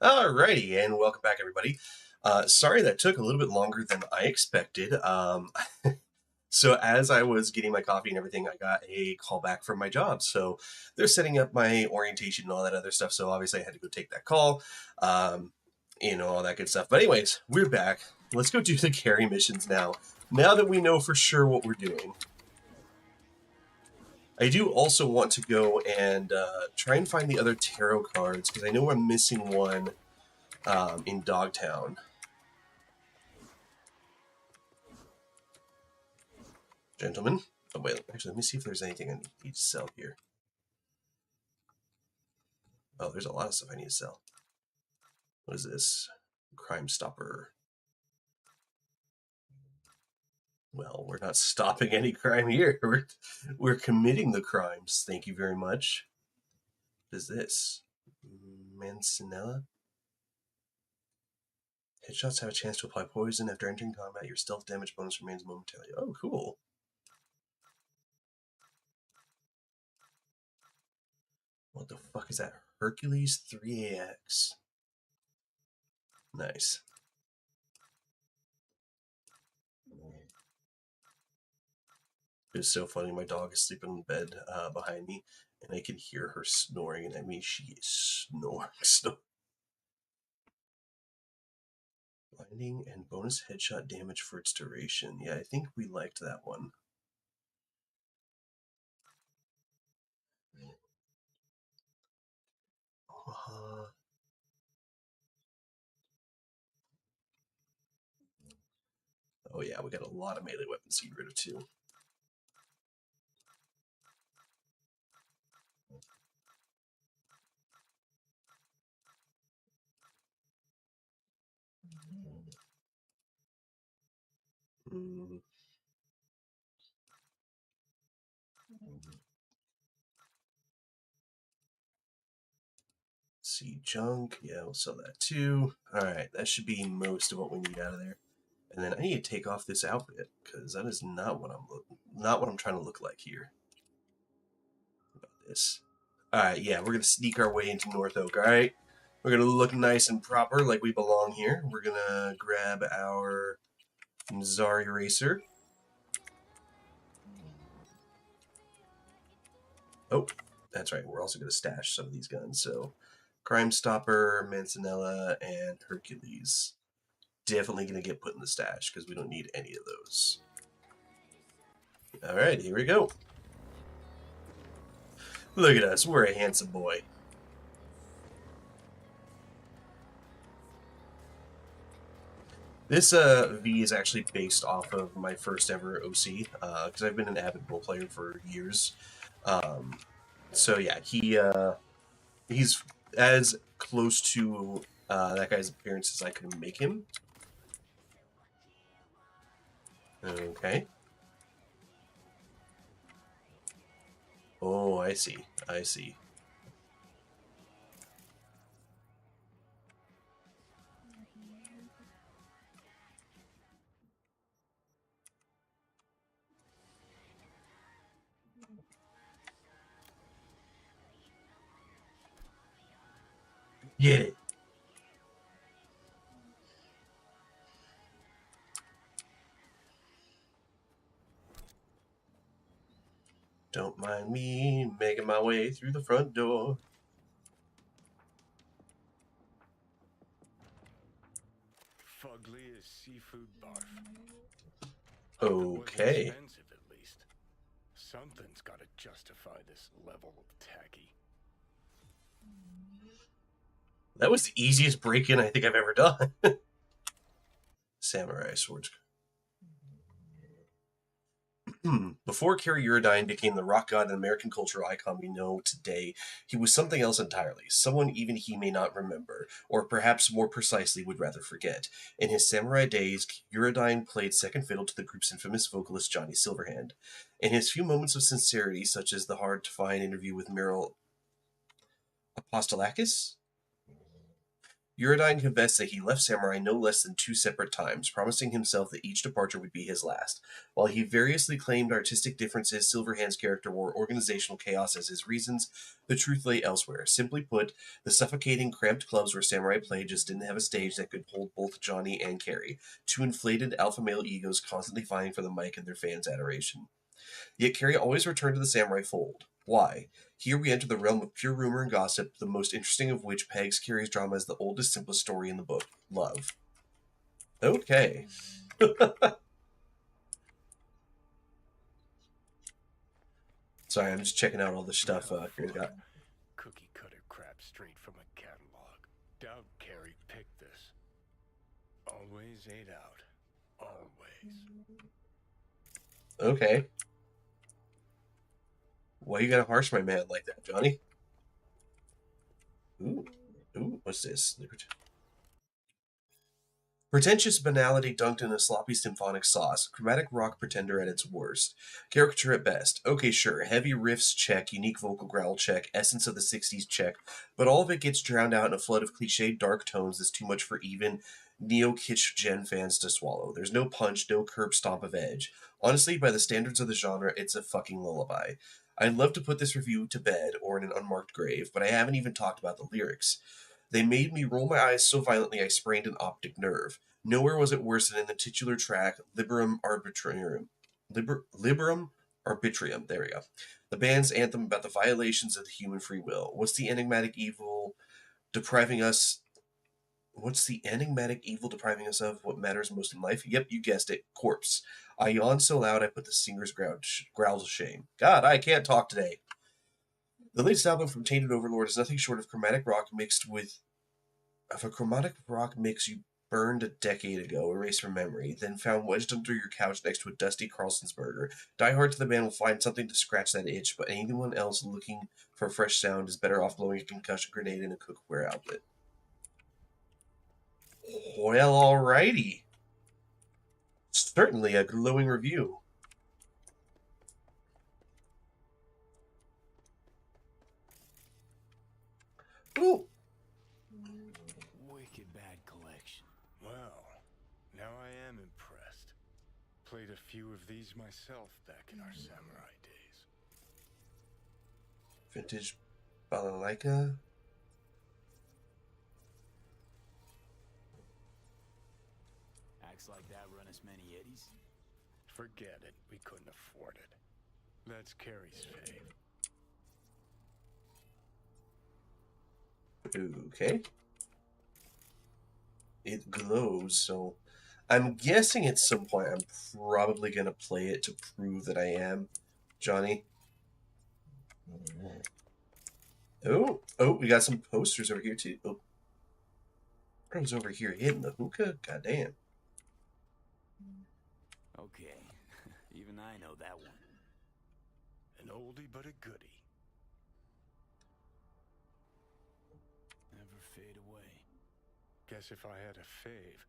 Alrighty, and welcome back, everybody. Sorry that took a little bit longer than I expected. So as I was getting my coffee and everything, I got a call back from my job. So they're setting up my orientation and all that other stuff. So obviously I had to go take that call, all that good stuff. But anyways, we're back. Let's go do the carry missions now. Now that we know for sure what we're doing. I do also want to go and try and find the other tarot cards, because I know I'm missing one in Dogtown. Gentlemen. Oh, wait. Actually, let me see if there's anything I need to sell here. Oh, there's a lot of stuff I need to sell. What is this? Crime Stopper. Well, we're not stopping any crime here. We're committing the crimes. Thank you very much. What is this? Mancinella? Headshots have a chance to apply poison. After entering combat, your stealth damage bonus remains momentarily. Oh, cool. What the fuck is that? Hercules 3AX. Nice. It's so funny. My dog is sleeping in bed behind me, and I can hear her snoring, and I mean, she is snoring. Blinding and bonus headshot damage for its duration. Yeah, I think we liked that one. Oh yeah, we got a lot of melee weapons to get rid of too. See junk. Yeah, we'll sell that too. Alright, that should be most of what we need out of there. And then I need to take off this outfit, because that is not what I'm trying to look like here. What about this? Alright, yeah, we're gonna sneak our way into North Oak, alright? We're gonna look nice and proper like we belong here. We're gonna grab our Czar Eraser. Oh, that's right. We're also going to stash some of these guns. So, Crime Stopper, Mancinella, and Hercules. Definitely going to get put in the stash because we don't need any of those. All right, here we go. Look at us. We're a handsome boy. This V is actually based off of my first ever OC because I've been an avid role player for years. So yeah, he's as close to that guy's appearance as I could make him. Okay. Oh, I see. I see. Get it. Don't mind me making my way through the front door. Fugly as seafood barf. Okay. Expensive, at least. Something's got to justify this level of tacky. That was the easiest break-in I think I've ever done. Samurai swords. Before Kerry Eurodyne became the rock god and American cultural icon we know today, he was something else entirely, someone even he may not remember, or perhaps more precisely would rather forget. In his samurai days, Eurodyne played second fiddle to the group's infamous vocalist Johnny Silverhand. In his few moments of sincerity, such as the hard-to-find interview with Meryl Apostolakis, Uridine confessed that he left Samurai no less than 2 separate times, promising himself that each departure would be his last. While he variously claimed artistic differences, Silverhand's character, or organizational chaos as his reasons, the truth lay elsewhere. Simply put, the suffocating, cramped clubs where Samurai played just didn't have a stage that could hold both Johnny and Carrie, 2 inflated alpha male egos constantly vying for the mic and their fans' adoration. Yet Carrie always returned to the Samurai fold. Why? Here we enter the realm of pure rumor and gossip, the most interesting of which pegs Carrie's drama as the oldest, simplest story in the book, love. Okay. Sorry, I'm just checking out all the stuff Carrie's got. Cookie cutter crap straight from a catalog. Doubt Carrie picked this. Always ate out. Always. Okay. Why you gotta harsh my man like that, Johnny? Ooh. Ooh, what's this? Pretentious banality dunked in a sloppy symphonic sauce. Chromatic rock pretender at its worst. Caricature at best. Okay, sure. Heavy riffs check. Unique vocal growl check. Essence of the 60s check. But all of it gets drowned out in a flood of cliched dark tones that's too much for even neo-kitsch gen fans to swallow. There's no punch, no curb stomp of edge. Honestly, by the standards of the genre, it's a fucking lullaby. I'd love to put this review to bed or in an unmarked grave, but I haven't even talked about the lyrics. They made me roll my eyes so violently I sprained an optic nerve. Nowhere was it worse than in the titular track, Liberum Arbitrium. Liberum Arbitrium, there we go. The band's anthem about the violations of the human free will. What's the enigmatic evil depriving us of what matters most in life? Yep, you guessed it, corpse. I yawned so loud I put the singer's growls to shame. God, I can't talk today. The latest album from Tainted Overlord is nothing short of chromatic rock mix you burned a decade ago, erased from memory, then found wedged under your couch next to a dusty Carlson's burger. Die Hard to the band will find something to scratch that itch, but anyone else looking for a fresh sound is better off blowing a concussion grenade in a cookware outlet. Well, alrighty. Certainly a glowing review. Ooh. Wicked bad collection. Well, now I am impressed. Played a few of these myself back in our samurai days. Vintage balalaika. Acts like that run us many eddies? Forget it. We couldn't afford it. That's Carrie's fave. Okay. It glows, so I'm guessing at some point I'm probably going to play it to prove that I am Johnny. Oh, we got some posters over here too. Oh, Bro's over here hitting the hookah. Goddamn. Okay, even I know that one. An oldie but a goodie. Never fade away. Guess if I had a fave,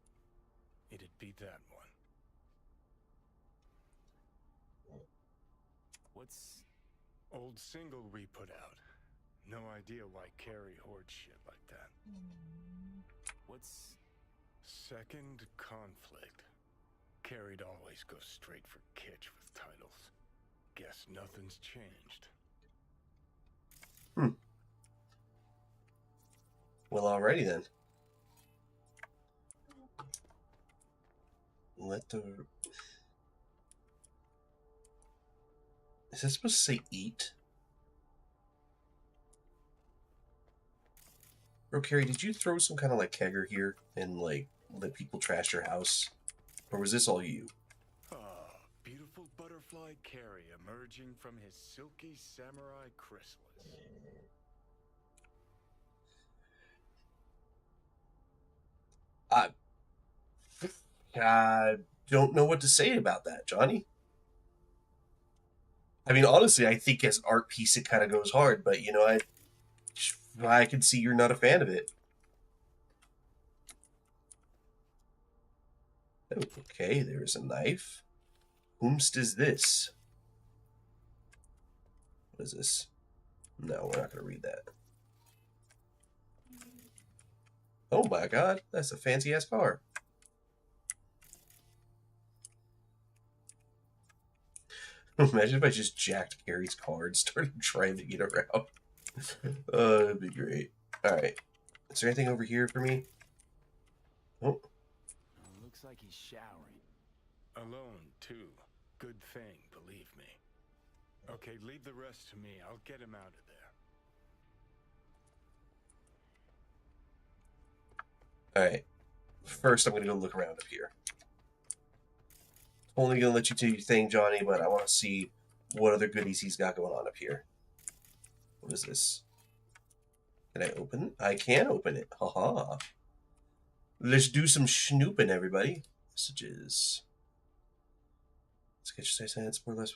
it'd be that one. What's... Old single we put out. No idea why Carrie hoards shit like that. What's... Second Conflict. Carrie'd always go straight for kitsch with titles. Guess nothing's changed. Well, alrighty then. Is this supposed to say eat? Bro, Carrie, did you throw some kind of like kegger here and like let people trash your house? Or was this all you? Ah, beautiful butterfly Carrie emerging from his silky samurai chrysalis. I don't know what to say about that, Johnny. I mean, honestly, I think as art piece it kind of goes hard, but you know, I can see you're not a fan of it. Okay, there's a knife. Whomst is this? What is this? No, we're not going to read that. Oh my god, that's a fancy-ass car. Imagine if I just jacked Gary's car and started driving it around. That'd be great. Alright. Is there anything over here for me? Oh. Looks like he's showering. Alone, too. Good thing, believe me. Okay, leave the rest to me. I'll get him out of there. Alright. First, I'm going to go look around up here. Only going to let you do your thing, Johnny, but I want to see what other goodies he's got going on up here. What is this? Can I open it? I can open it. Haha. Let's do some snooping, everybody. Messages. Sketch size hands, more or less.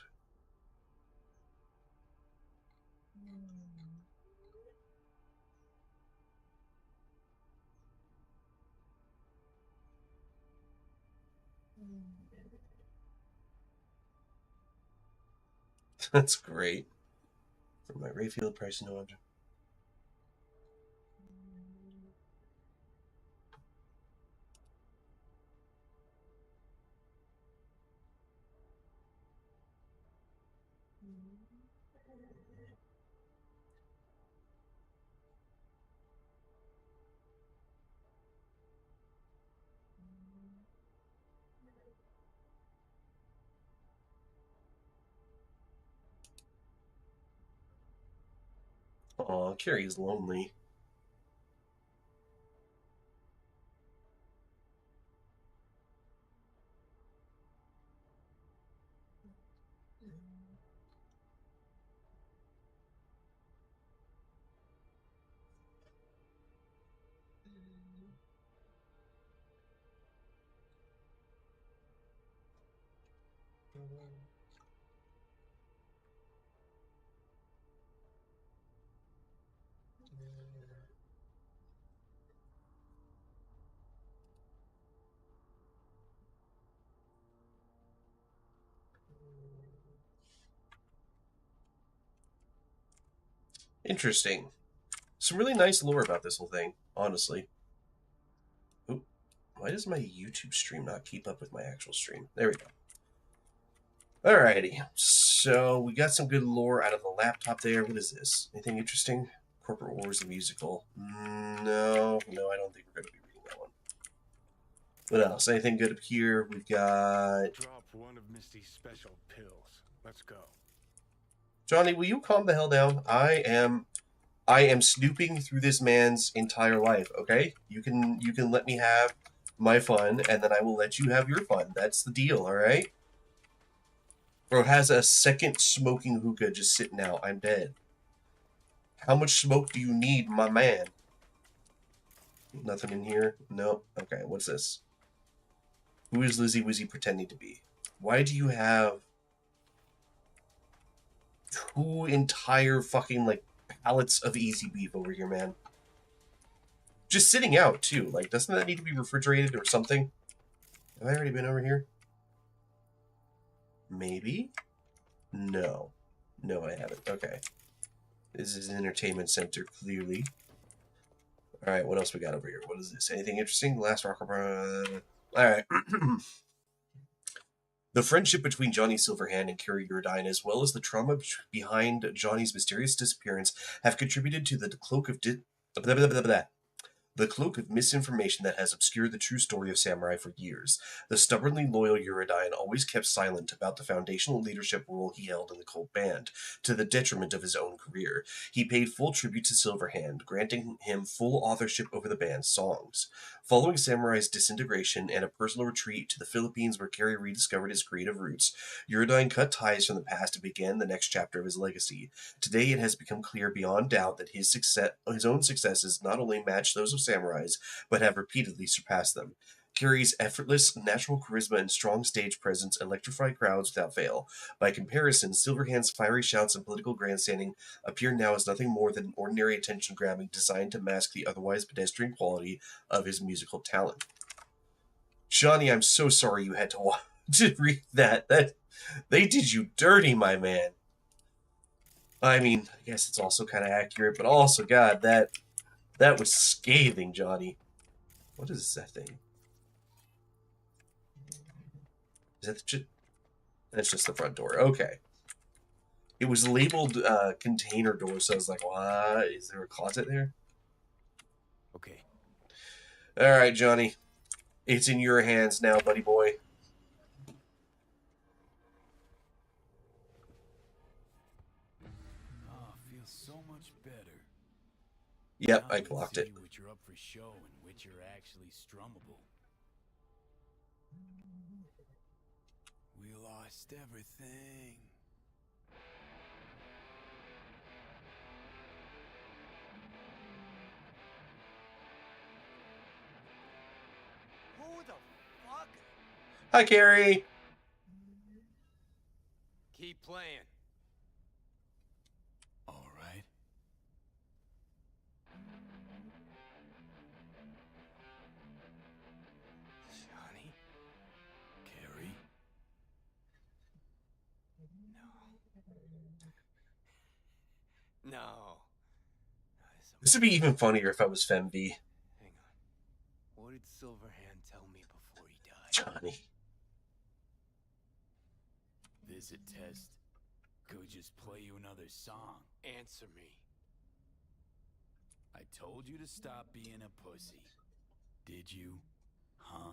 That's great. For my Rayfield price, no object. Aw, Carrie's lonely. Interesting. Some really nice lore about this whole thing, honestly. Oop. Why does my YouTube stream not keep up with my actual stream? There we go. Alrighty. So, we got some good lore out of the laptop there. What is this? Anything interesting? Corporate Wars, the musical. No, I don't think we're going to be reading that one. What else? Anything good up here? We've got... Drop one of Misty's special pills. Let's go. Johnny, will you calm the hell down? I am snooping through this man's entire life, okay? You can let me have my fun, and then I will let you have your fun. That's the deal, alright? Bro has a second smoking hookah just sitting out. I'm dead. How much smoke do you need, my man? Nothing in here? Nope. Okay, what's this? Who is Lizzie Wizzy pretending to be? Why do you have... two entire fucking, like, pallets of easy beef over here, man? Just sitting out, too. Like, doesn't that need to be refrigerated or something? Have I already been over here? Maybe? No. No, I haven't. Okay. This is an entertainment center, clearly. Alright, what else we got over here? What is this? Anything interesting? Last rocker... Alright. The friendship between Johnny Silverhand and Carrie Urdine, as well as the trauma behind Johnny's mysterious disappearance, have contributed to the cloak of the cloak of misinformation that has obscured the true story of Samurai for years. The stubbornly loyal Urdine always kept silent about the foundational leadership role he held in the cult band, to the detriment of his own career. He paid full tribute to Silverhand, granting him full authorship over the band's songs. Following Samurai's disintegration and a personal retreat to the Philippines where Carrie rediscovered his creative roots, Urdine cut ties from the past and began the next chapter of his legacy. Today it has become clear beyond doubt that his own successes not only match those of Samurai's, but have repeatedly surpassed them. Carrie's effortless, natural charisma and strong stage presence electrify crowds without fail. By comparison, Silverhand's fiery shouts and political grandstanding appear now as nothing more than ordinary attention-grabbing designed to mask the otherwise pedestrian quality of his musical talent. Johnny, I'm so sorry you had to read that. They did you dirty, my man. I mean, I guess it's also kind of accurate, but also, God, that was scathing, Johnny. What is that thing? Is that just... That's just the front door. Okay. It was labeled container door, so I was like, what? Is there a closet there? Okay. All right, Johnny. It's in your hands now, buddy boy. Oh, feels so much better. Yep, Now I let's clocked see it. which are up for show and which are actually strummable. We lost everything. Who the fuck? Hi, Carrie. Keep playing. All right. Johnny? Carrie. No. No. This would be even funnier if I was FemV. Hang on. What did Silverhand tell me before he died? Johnny. Visit test. Could just play you another song. Answer me. I told you to stop being a pussy. Did you? Huh?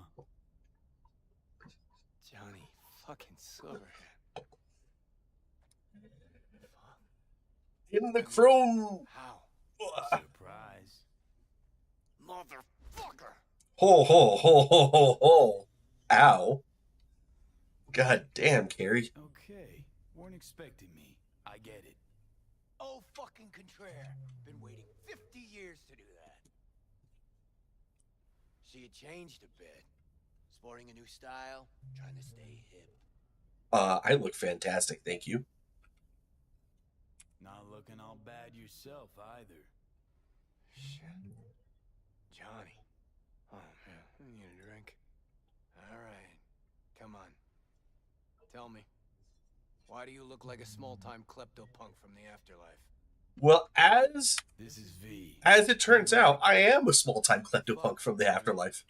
Johnny fucking Silverhand. In the chrome. How? Surprise. Motherfucker! Ho, ho, ho, ho, ho, ho. Ow. God damn, Carrie. Okay. Weren't expecting me. I get it. Oh, fucking contraire. Been waiting 50 years to do that. She had changed a bit. Sporting a new style, trying to stay hip. I look fantastic, thank you. Not looking all bad yourself either. Shit. Johnny. Oh, man. I need a drink. All right. Come on. Tell me. Why do you look like a small-time klepto-punk from the afterlife? Well, as This is V. it turns out, I am a small-time kleptopunk from the afterlife.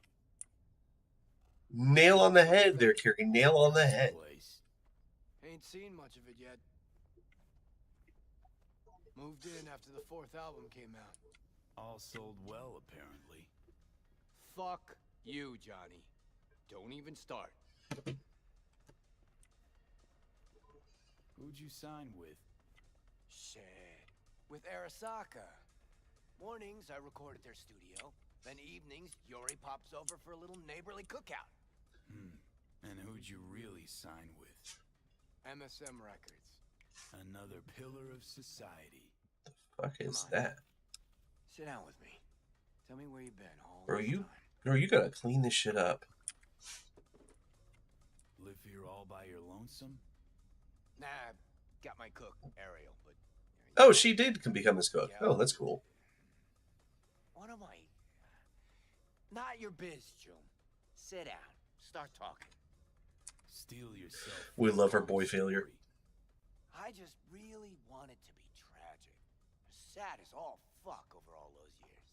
Nail on the head there, Carrie. Nail on the head. Place. Ain't seen much of it yet. Moved in after the 4th album came out. All sold well, apparently. Fuck you, Johnny. Don't even start. Who'd you sign with? Shit. With Arasaka. Mornings, I record at their studio. Then evenings, Yori pops over for a little neighborly cookout. And who'd you really sign with? MSM Records. Another pillar of society. Fuck is Come on. that? Sit down with me. Tell me where you've been all Bro, this you time. you gotta clean this shit up. Live here all by your lonesome? Nah, got my cook, Ariel, but... Oh, she did become his cook. Oh, that's cool. What am I... Not your biz, June. Sit down. Start talking. Steal yourself. We love her boy failure. I just really want it to be tragic. Sad as all fuck over all those years.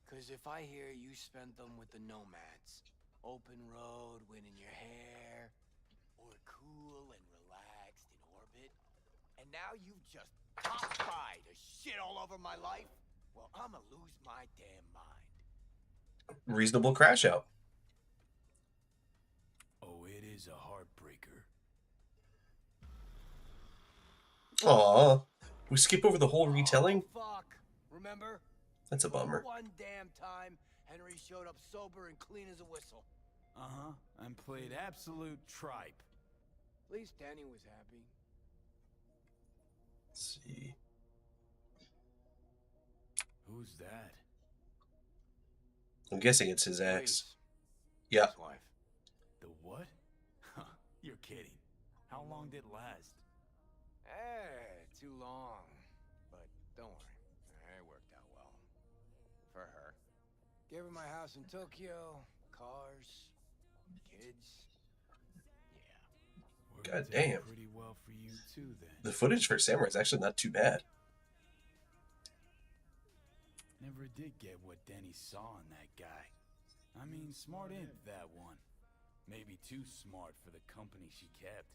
Cause if I hear you spent them with the nomads, open road, wind in your hair, or cool and relaxed in orbit, and now you've just top-fried a shit all over my life, well, I'ma lose my damn mind. Reasonable crash out. Oh, it is a heartbreaker. Aw. We skip over the whole retelling? Oh, fuck. Remember? That's a bummer. One damn time, Henry showed up sober and clean as a whistle. Uh-huh. And played absolute tripe. At least Danny was happy. Let's see. Who's that? I'm guessing it's his ex. Louise, Yeah. his wife. The what? You're kidding. How long did it last? Too long. But don't worry. It worked out well. For her. Gave her my house in Tokyo, cars, kids. Yeah. God Worked out damn. Pretty well for you too, then. The footage for Samurai is actually not too bad. Never did get what Denny saw in that guy. I mean, smart imp, that one. Maybe too smart for the company she kept.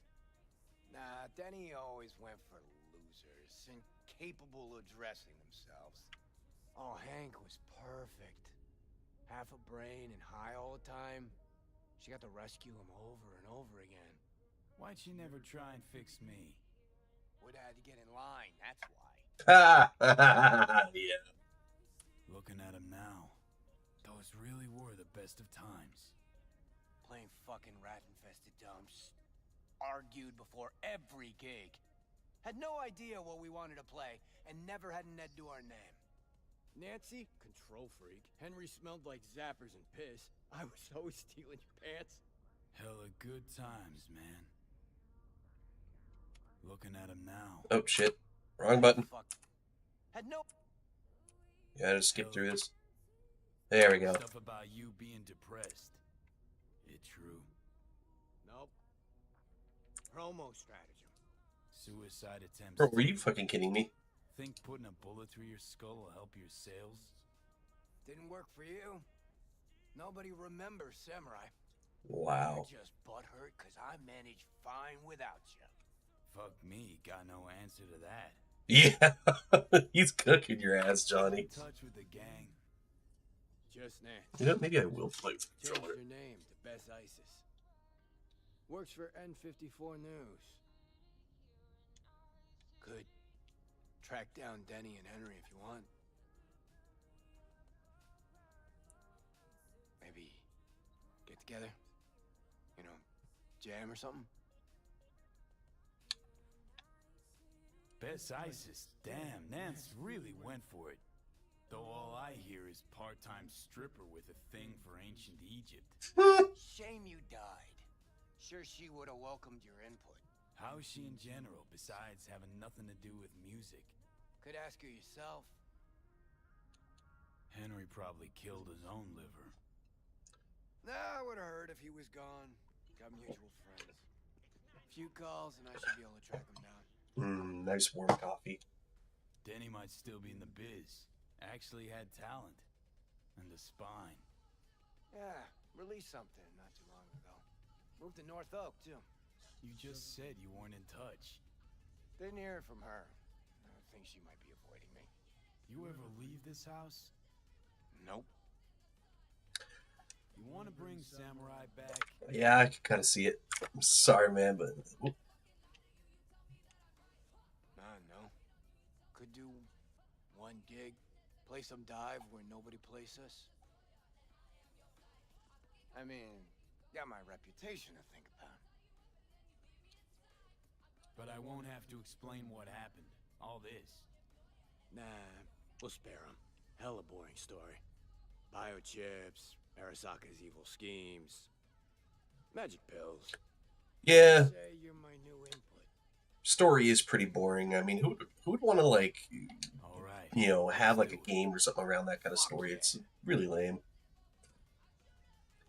Nah, Denny always went for losers, incapable of dressing themselves. Oh, Hank was perfect. Half a brain and high all the time. She got to rescue him over and over again. Why'd she never try and fix me? Would have had to get in line, that's why. Yeah. Looking at him now, those really were the best of times. Playing fucking rat-infested dumps. Argued before every gig. Had no idea what we wanted to play, and never had an Ed do our name. Nancy, control freak. Henry smelled like zappers and piss. I was always stealing your pants. Hella good times, man. Looking at him now. Oh shit. Wrong button. Fuck. Had no... Yeah, just skip through this. There we go. Stuff about you being depressed. It true. Nope. Promo stratagem. Suicide attempts. Bro, were you fucking kidding me? Think putting a bullet through your skull will help your sales? Didn't work for you. Nobody remembers Samurai. Wow. You're just butthurt because I managed fine without you. Fuck me, got no answer to that. Yeah. He's cooking your ass, Johnny. In touch with the gang. Just Nance. You know, maybe I will play with the Change controller. your name to Bess Isis. Works for N54 News. Could track down Denny and Henry if you want. Maybe get together. You know, jam or something. Bess Isis, damn, Nance really went for it. Though all I hear is part-time stripper with a thing for ancient Egypt. Shame you died. Sure she would have welcomed your input. How's she in general, besides having nothing to do with music? Could ask her yourself. Henry probably killed his own liver. Nah, I would have heard if he was gone. Got mutual friends. Few calls and I should be able to track him down. Nice warm coffee. Denny might still be in the biz. Actually had talent. And a spine. Yeah, released something not too long ago. Moved to North Oak, too. You just said you weren't in touch. Didn't hear from her. I think she might be avoiding me. You ever leave this house? Nope. You want to bring Samurai back? Yeah, I can kind of see it. I'm sorry, man, but... No. Could do one gig. Play some dive where nobody plays us. I mean, got my reputation to think about. But I won't have to explain what happened. All this. Nah, we'll spare him. Hella boring story. Biochips, Arasaka's evil schemes, magic pills. Yeah, Say you're my new input. story is pretty boring. I mean, who would want to, like, All right. you know, have, like, a game or something around that kind of story? It's really lame.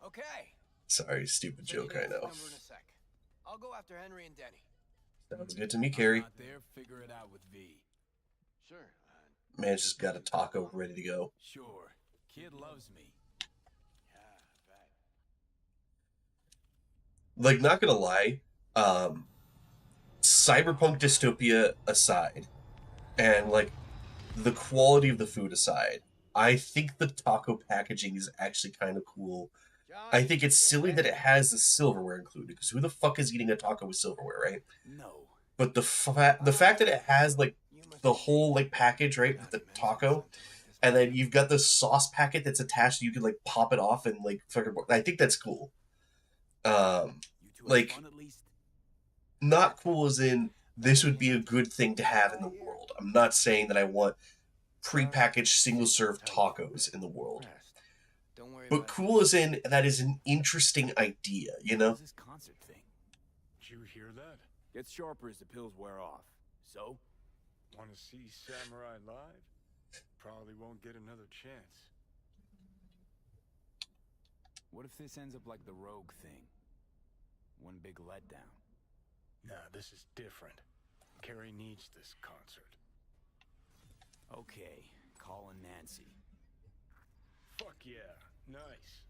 Okay. Sorry, stupid Send you joke, I Nancy's know. number in a sec. I'll go after Henry and Denny. Sounds good to me, I'm Carrie. not there, figure it out with V. Sure. Man's just got a taco ready to go. Sure. Kid loves me. Yeah, I bet. Like, not gonna lie, Cyberpunk dystopia aside, and, like, the quality of the food aside, I think the taco packaging is actually kind of cool. I think it's silly that it has the silverware included, because who the fuck is eating a taco with silverware, right? No. But the fact that it has, like, the whole, like, package, right, with the taco, and then you've got the sauce packet that's attached, you can, like, pop it off and, like, fucking... I think that's cool. You two have Like, fun at least? not cool as in, this would be a good thing to have in the world. I'm not saying that I want prepackaged single-serve tacos in the world. Don't worry But about cool as in, that is an interesting idea, you know? What's this concert thing? Did you hear that? Gets sharper as the pills wear off. So? Want to see Samurai live? Probably won't get another chance. What if this ends up like the Rogue thing? One big letdown. Nah, this is different. Carrie needs this concert. Okay, calling Nancy. Fuck yeah, nice.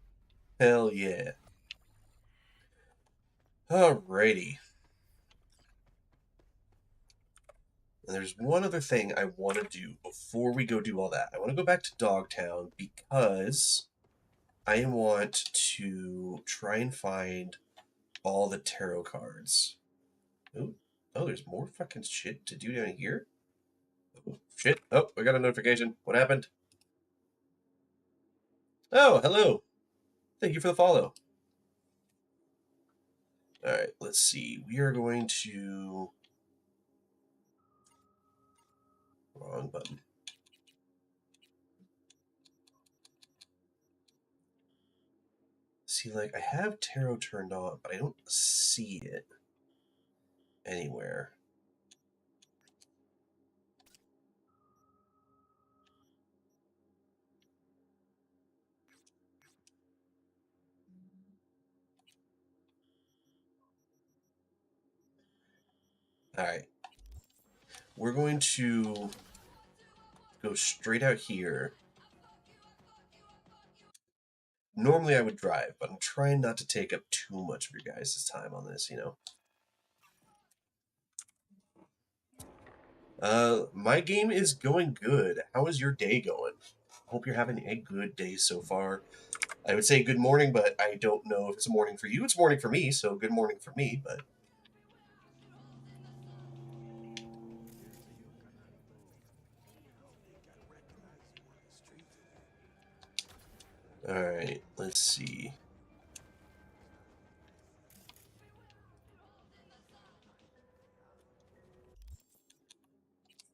Hell yeah. Alrighty. And there's one other thing I want to do before we go do all that. I want to go back to Dogtown because I want to try and find all the tarot cards. Oh, there's more fucking shit to do down here? Oh, shit. Oh, I got a notification. What happened? Oh, hello. Thank you for the follow. Alright, let's see. We are going to... Wrong button. See, like, I have tarot turned on, but I don't see it anywhere. Alright. We're going to go straight out here. Normally I would drive, but I'm trying not to take up too much of your guys' time on this, you know. My game is going good. How is your day going? Hope you're having a good day so far. I would say good morning, but I don't know if it's a morning for you. It's morning for me, so good morning for me, but... Alright, let's see.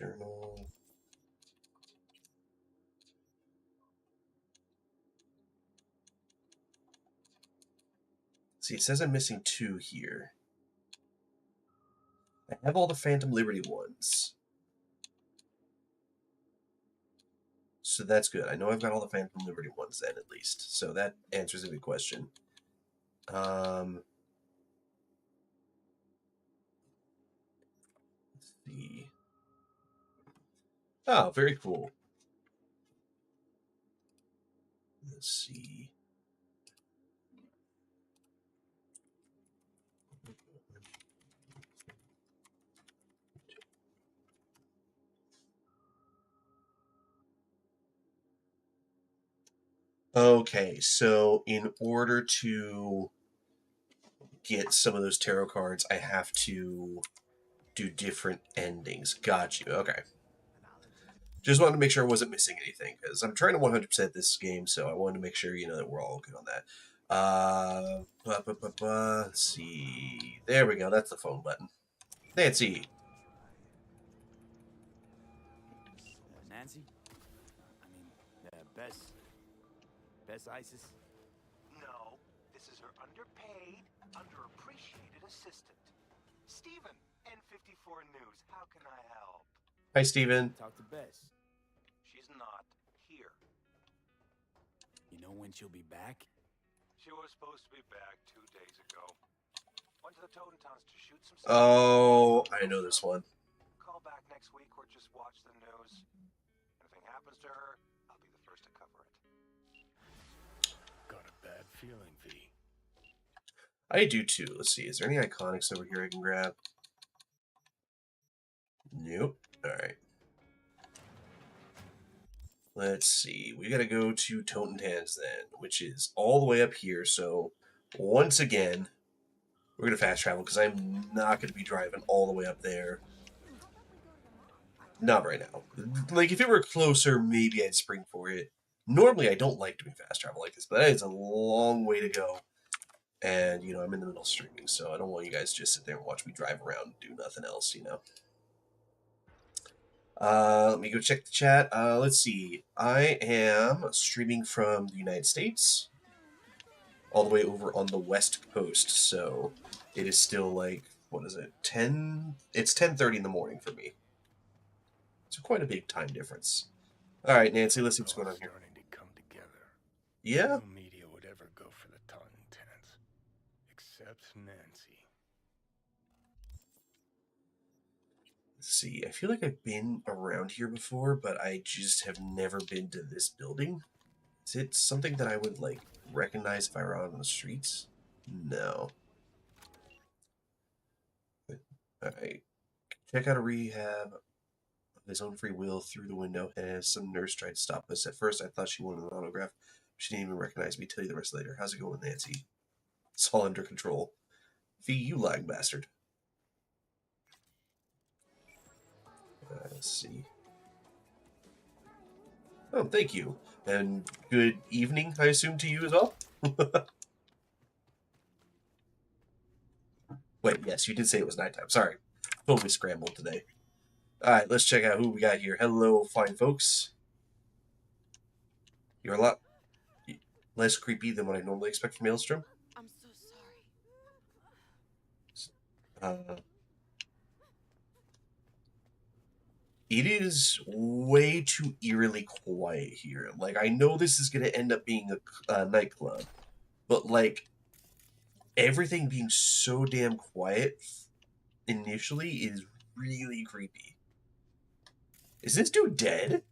Journal. See, it says I'm missing 2 here. I have all the Phantom Liberty ones. So that's good. I know I've got all the Phantom Liberty ones then, at least. So that answers a good question. Let's see. Oh, very cool. Let's see. Okay, so in order to get some of those tarot cards, I have to do different endings. Got you. Okay. Just wanted to make sure I wasn't missing anything, because I'm trying to 100% this game, so I wanted to make sure, you know, that we're all good on that. Let's see. There we go. That's the phone button. Nancy. Nancy? I mean, Bess Isis? No, this is her underpaid, underappreciated assistant. Steven, N54 News, how can I help? Hi, Steven. Talk to Bess. She's not here. You know when she'll be back? She was supposed to be back 2 days ago. Went to the Totentowns to shoot some... Oh, I know this one. Call back next week or just watch the news. Anything happens to her, I'll be the first to cover it. Got a bad feeling, V. I do too. Let's see. Is there any iconics over here I can grab? Nope. Alright. Let's see. We gotta go to Totentowns then, which is all the way up here. So, once again, we're gonna fast travel because I'm not gonna be driving all the way up there. Not right now. Like, if it were closer, maybe I'd spring for it. Normally, I don't like doing fast travel like this, but that is a long way to go. And, you know, I'm in the middle of streaming, so I don't want you guys to just sit there and watch me drive around and do nothing else, you know. Let me go check the chat. Let's see. I am streaming from the United States, all the way over on the West Coast, so it is still like, what is it, 10? It's 10:30 in the morning for me. So quite a big time difference. All right, Nancy, let's see what's going on here. Starting to come together. Yeah? No media would ever go for the Totentowns, except Nancy. Let's see. I feel like I've been around here before, but I just have never been to this building. Is it something that I would, like, recognize if I were out on the streets? No. Alright. Check out a rehab of his own free will through the window, and some nurse tried to stop us. At first, I thought she wanted an autograph. She didn't even recognize me. Tell you the rest later. How's it going, Nancy? It's all under control. V, you lying bastard. Let's see. Oh, thank you. And good evening, I assume, to you as well? Wait, yes, you did say it was nighttime. Sorry. Totally scrambled today. Alright, let's check out who we got here. Hello, fine folks. You're a lot less creepy than what I normally expect from Maelstrom. I'm so sorry. It is way too eerily quiet here. Like, I know this is going to end up being a nightclub, but, like, everything being so damn quiet initially is really creepy. Is this dude dead?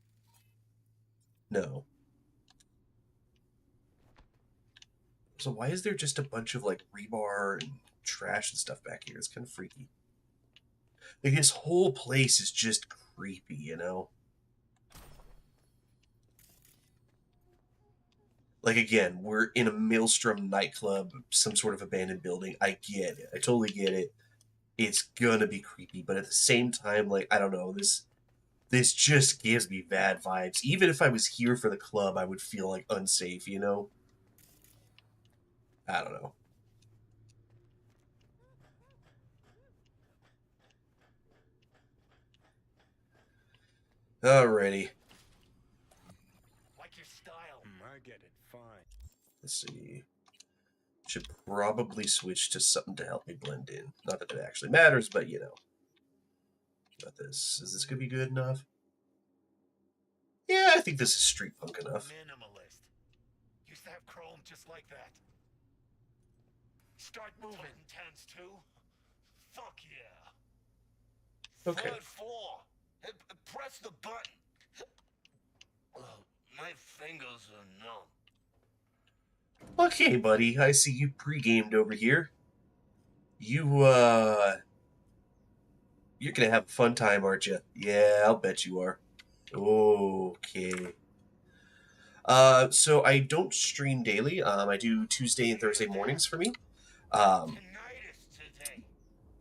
No. So why is there just a bunch of, like, rebar and trash and stuff back here? It's kind of freaky. Like, this whole place is just creepy, you know? Like, again, we're in a Maelstrom nightclub, some sort of abandoned building. I get it. I totally get it. It's gonna be creepy, but at the same time, like, I don't know, this just gives me bad vibes. Even if I was here for the club, I would feel, like, unsafe, you know? I don't know. Alrighty. Like your style. I get it. Fine. Let's see. Should probably switch to something to help me blend in. Not that it actually matters, but you know. About this. Is this gonna be good enough? Yeah, I think this is street punk enough. Minimalist. Used to have chrome just like that. Start moving. Intense too. Fuck yeah. Okay. Flood 4. Press the button. My fingers are numb. Okay, buddy. I see you pre-gamed over here. You're gonna have a fun time, aren't you? Yeah, I'll bet you are. Okay. So I don't stream daily. I do Tuesday and Thursday mornings for me.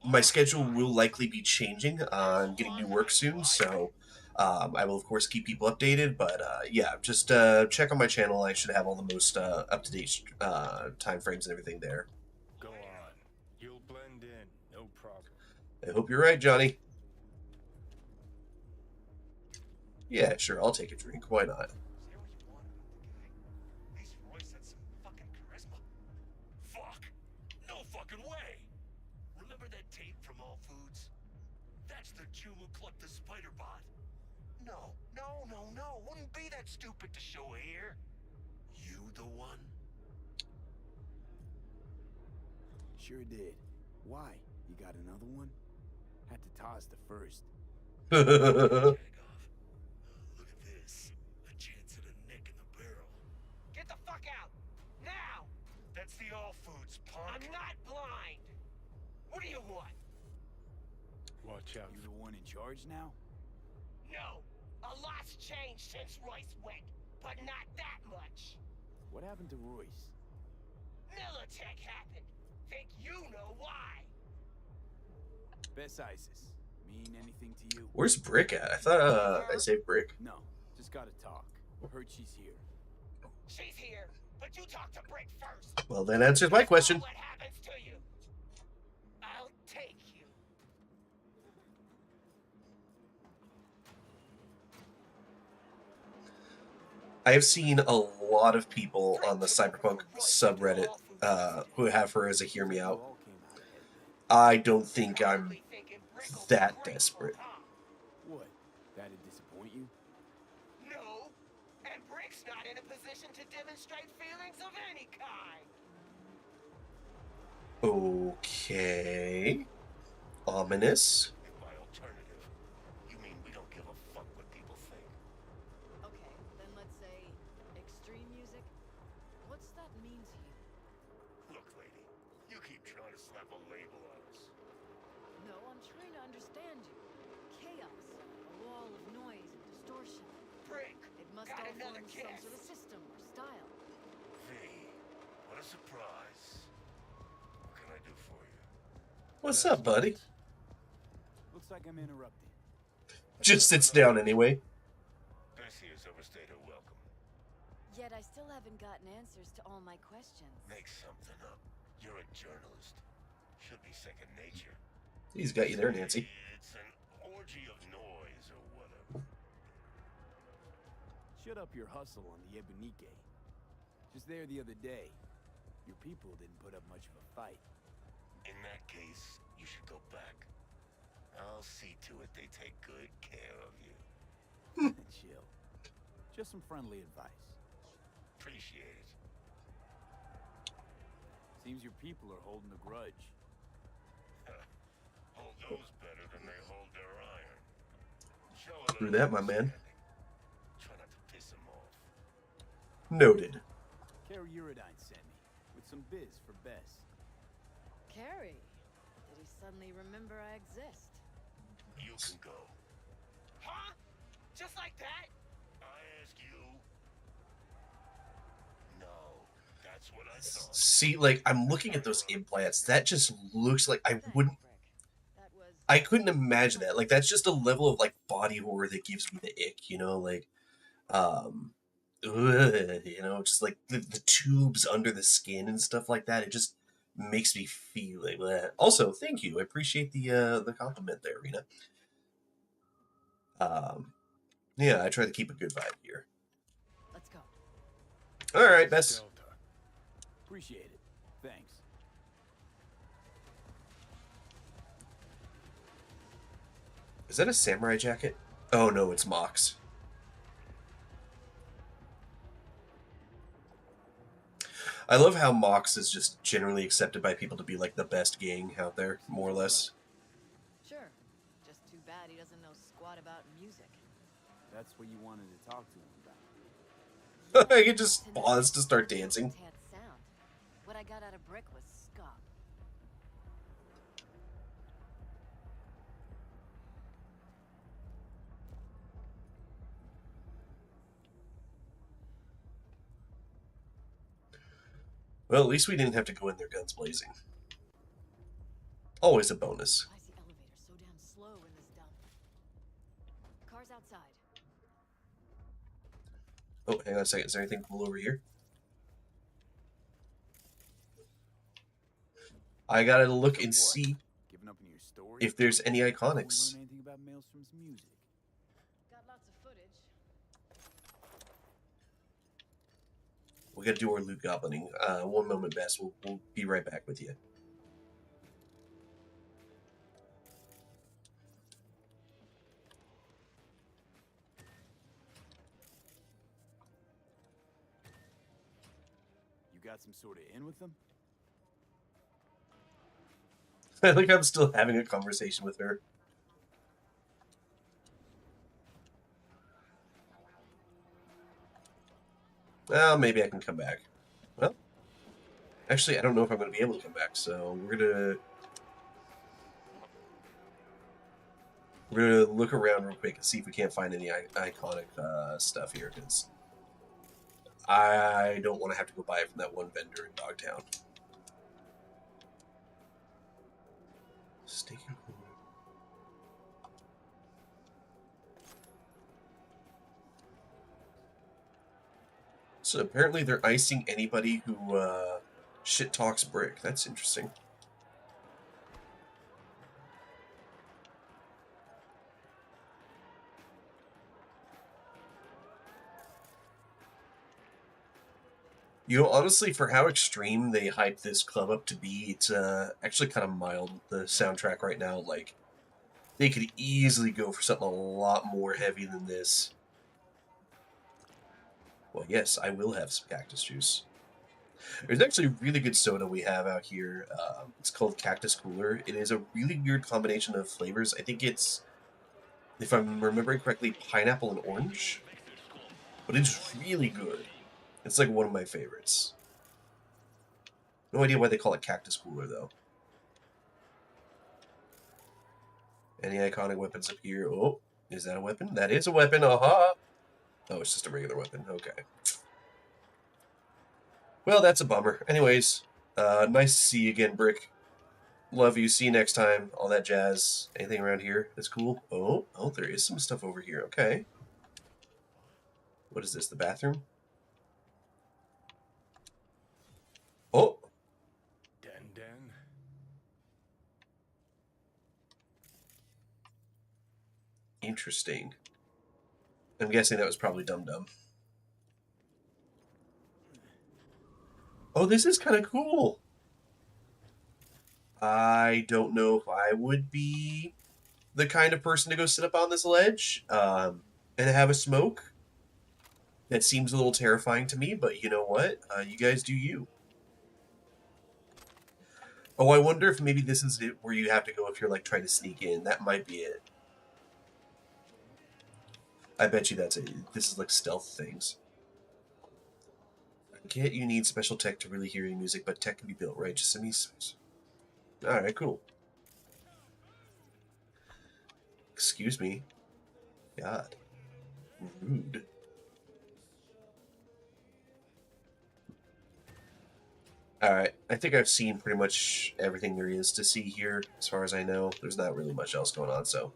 My schedule will likely be changing. I'm getting new work soon, so I will, of course, keep people updated. But yeah, just check on my channel. I should have all the most up-to-date time frames and everything there. Go on. You'll blend in. No problem. I hope you're right, Johnny. Yeah, sure, I'll take a drink. Why not? Fuck! No fucking way! Remember that tape from All Foods? That's the Jew who clucked the spider bot. No. Wouldn't be that stupid to show here. You the one? Sure did. Why? You got another one? Had to toss the first. Look at this. A chance at a nick in the barrel. Get the fuck out! Now! That's the All Foods, punk. I'm not blind! What do you want? Watch out. You the one in charge now? No! A lot's changed since Royce went, but not that much. What happened to Royce? Militech happened. Think you know why? Best ISIS. Mean anything to you? Where's Brick at? I thought I saved Brick. No, just gotta talk. Heard she's here. She's here, but you talk to Brick first. Well, that answers my question. What happens to you? I'll take you. I have seen a lot of people on the Cyberpunk subreddit who have her as a hear me out. I don't think I'm that desperate. What? That'd disappoint you? No, and Brick's not in a position to demonstrate feelings of any kind. Okay. Ominous. By alternative, you mean we don't give a fuck what people think? Okay, then let's say extreme music have a label on us. No, I'm trying to understand you. Chaos, a wall of noise and distortion. Break! It must Got all another form some kiss. sort of system or style. V, what a surprise. What can I do for you? What's up, buddy? Looks like I'm interrupting. Just sits down anyway. Bessie has overstayed her welcome. Yet I still haven't gotten answers to all my questions. Make something up. You're a journalist. Should be second nature. He's got you there, Nancy. It's an orgy of noise or whatever. Shut up your hustle on the Ebunique. Just there the other day. Your people didn't put up much of a fight. In that case, you should go back. I'll see to it they take good care of you. Chill. Just some friendly advice. Appreciate it. Seems your people are holding a grudge. Hold those better than they hold their iron. Show a Through little that, my man. understanding. Try not to piss them off. Noted. Carrie Uridine sent me, with some biz for Bess. Carrie, did he suddenly remember I exist? You can go. Huh? Just like that? I ask you. No, that's what I thought. See, like, I'm looking at those implants. That just looks like I wouldn't. That was I couldn't imagine that. Like, that's just a level of like body horror that gives me the ick. You know, like, you know, just like the tubes under the skin and stuff like that. It just makes me feel like that. Also, thank you. I appreciate the compliment there, Rena. Yeah, I try to keep a good vibe here. Let's go. All right, Bess. Delta. Appreciate it. Thanks. Is that a samurai jacket? Oh no, it's Mox. I love how Mox is just generally accepted by people to be like the best gang out there, more or less. Sure. Just too bad he doesn't know squat about music. That's what you wanted to talk to him about. I could just pause to start dancing. Had sound. What I got out of Brick was ska. Well, at least we didn't have to go in there guns blazing. Always a bonus. Why is the elevator so damn slow in this dump? Cars outside. Oh, hang on a second. Is there anything cool over here? I gotta look and see Giving up on your story? if there's any Don't iconics. learn anything about Maelstrom's music. Got lots of footage. We gotta do our loot goblining. One moment, Bess. We'll be right back with you. You got some sort of in with them? I think I'm still having a conversation with her. Well, maybe I can come back. Well, actually, I don't know if I'm going to be able to come back, so we're gonna look around real quick and see if we can't find any iconic stuff here, because I don't want to have to go buy it from that one vendor in Dogtown. Steak and corn. So apparently they're icing anybody who shit talks Brick. That's interesting. You know, honestly, for how extreme they hype this club up to be, it's actually kind of mild, the soundtrack right now. Like, they could easily go for something a lot more heavy than this. Well, yes, I will have some cactus juice. There's actually a really good soda we have out here. It's called Cactus Cooler. It is a really weird combination of flavors. I think it's, if I'm remembering correctly, pineapple and orange. But it's really good. It's like one of my favorites. No idea why they call it Cactus Cooler, though. Any iconic weapons up here? Oh, is that a weapon? That is a weapon. Aha! Oh, it's just a regular weapon. Okay. Well, that's a bummer. Anyways, nice to see you again, Brick. Love you. See you next time. All that jazz. Anything around here that's cool? Oh, there is some stuff over here. Okay. What is this? The bathroom? Oh! Den. Interesting. I'm guessing that was probably Dum Dum. Oh, this is kind of cool. I don't know if I would be the kind of person to go sit up on this ledge and have a smoke. That seems a little terrifying to me, but you know what? You guys do you. Oh, I wonder if maybe this is it where you have to go if you're like trying to sneak in. That might be it. I bet you that's it. This is like stealth things. I get you need special tech to really hear your music, but tech can be built, right? Just send me. Alright, cool. Excuse me. God. Rude. Alright, I think I've seen pretty much everything there is to see here, as far as I know. There's not really much else going on, so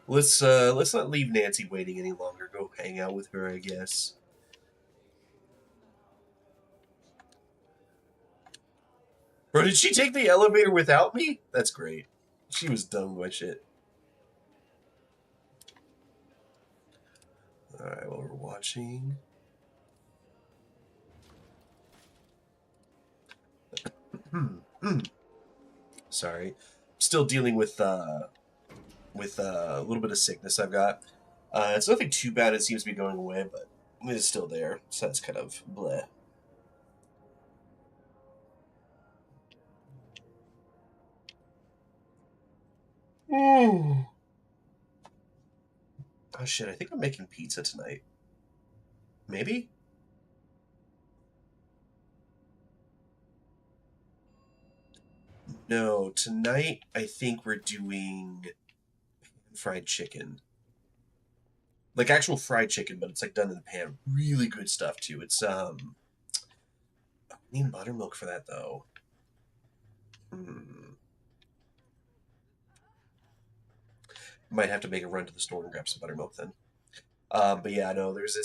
let's not leave Nancy waiting any longer. Go hang out with her, I guess. Bro, did she take the elevator without me? That's great. She was done with my shit. Alright, while we're watching. Sorry. Still dealing with a little bit of sickness I've got. It's nothing too bad. It seems to be going away, but it's still there. So that's kind of bleh. Oh shit, I think I'm making pizza tonight. Maybe? No, tonight I think we're doing fried chicken. Like actual fried chicken, but it's like done in the pan. Really good stuff too. It's I need buttermilk for that though. Might have to make a run to the store and grab some buttermilk then. But yeah, no, there's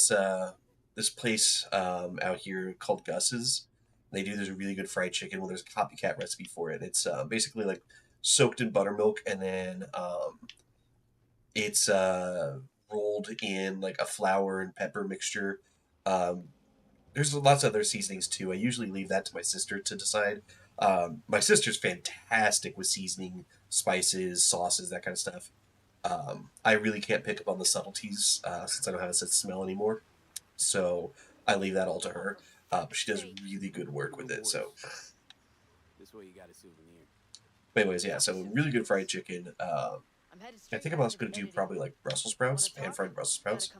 this place out here called Gus's. They do this really good fried chicken. Well, there's a copycat recipe for it. It's basically like soaked in buttermilk, and then it's rolled in like a flour and pepper mixture. There's lots of other seasonings too. I usually leave that to my sister to decide. My sister's fantastic with seasoning, spices, sauces, that kind of stuff. I really can't pick up on the subtleties since I don't have a sense of smell anymore. So I leave that all to her. But she does really good work with it. So, This way you got a souvenir. but anyways, yeah. So really good fried chicken. I think I'm also going to do probably like Brussels sprouts, pan-fried Brussels sprouts.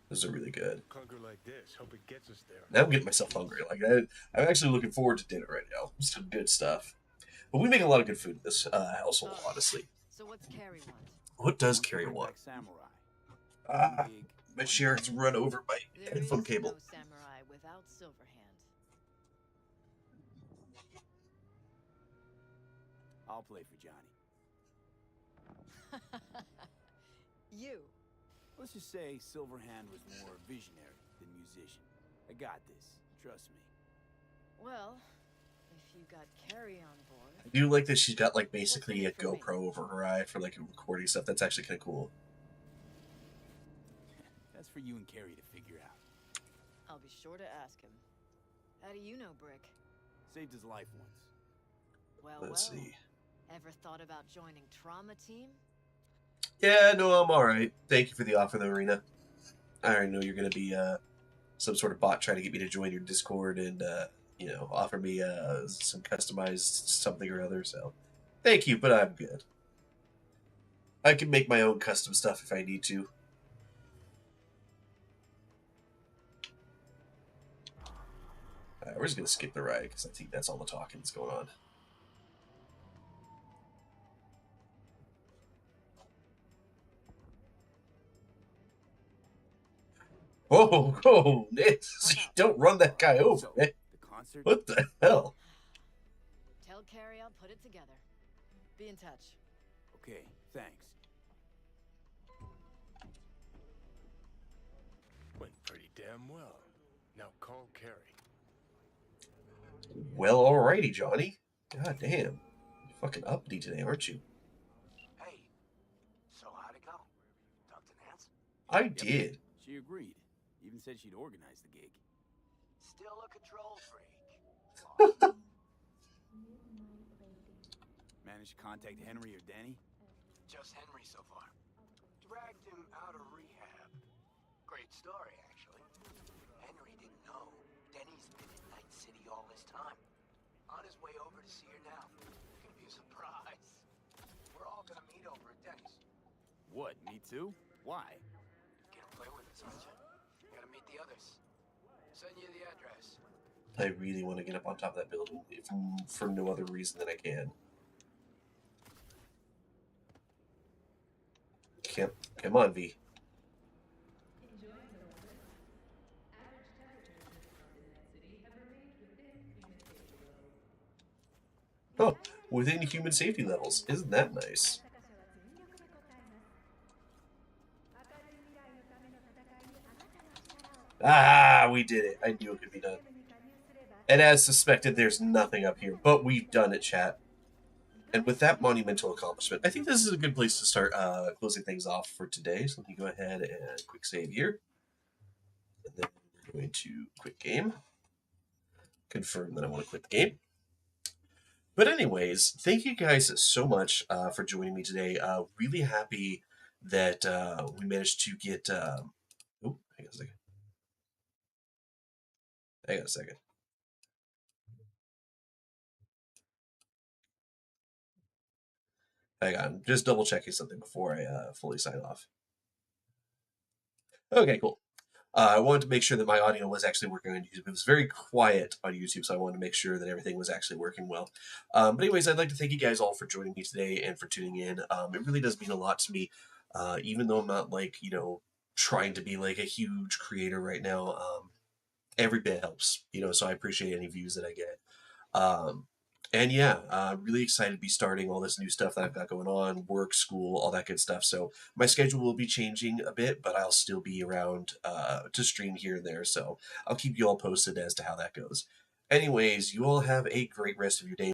Those are really good. Clunker like this, hope it gets us there. Now I'm getting myself hungry. Like I'm actually looking forward to dinner right now. Some good stuff. But we make a lot of good food in this household, honestly. So what's Carrie want? What does Carrie want? Ah, my chair has run over my headphone cable. No samurai without Silverhand. I'll play for Johnny. You. Let's just say Silverhand was more visionary than musician. I got this. Trust me. Well, if you got Carrie on board. I do like that she's got like basically a GoPro over her eye for like recording stuff. That's actually kind of cool. That's for you and Carrie to figure out. I'll be sure to ask him. How do you know Brick? Saved his life once. Let's see. Ever thought about joining Trauma Team? Yeah, no, I'm alright. Thank you for the offer, though, Arena. I already know you're going to be some sort of bot trying to get me to join your Discord and, you know, offer me some customized something or other, so thank you, but I'm good. I can make my own custom stuff if I need to. Alright, we're just going to skip the ride, because I think that's all the talking that's going on. Whoa, whoa, don't run that guy over, man. The concert? What the hell? Tell Carrie I'll put it together. Be in touch. Okay, thanks. Went pretty damn well. Now call Carrie. Well, alrighty, Johnny. God damn. You're fucking uppity today, aren't you? Hey, so how'd it go? Talk to Nance? I did. She agreed. Even said she'd organize the gig. Still a control freak. Awesome. Managed to contact Henry or Danny? Just Henry so far. Dragged him out of rehab. Great story, actually. Henry didn't know. Denny's been in Night City all this time. On his way over to see her now. Gonna be a surprise. We're all gonna meet over at Denny's. What, me too? Why? Gonna play with us, aren't you? Gotta meet the others. Send you the address. I really want to get up on top of that building for no other reason than I can. Come on, V. Oh, within human safety levels. Isn't that nice? Ah, we did it. I knew it could be done. And as suspected, there's nothing up here, but we've done it, chat. And with that monumental accomplishment, I think this is a good place to start closing things off for today. So let me go ahead and quick save here. And then we're going to quit game. Confirm that I want to quit the game. But anyways, thank you guys so much for joining me today. Really happy that we managed to get... oh, hang on a second. Hang on a second. Hang on, just double checking something before I fully sign off. Okay, cool. I wanted to make sure that my audio was actually working on YouTube. It was very quiet on YouTube, so I wanted to make sure that everything was actually working well. But anyways, I'd like to thank you guys all for joining me today and for tuning in. It really does mean a lot to me, even though I'm not like, trying to be like a huge creator right now. Every bit helps, so I appreciate any views that I get. And yeah, really excited to be starting all this new stuff that I've got going on, work, school, all that good stuff. So my schedule will be changing a bit, but I'll still be around to stream here and there. So I'll keep you all posted as to how that goes. Anyways, you all have a great rest of your day.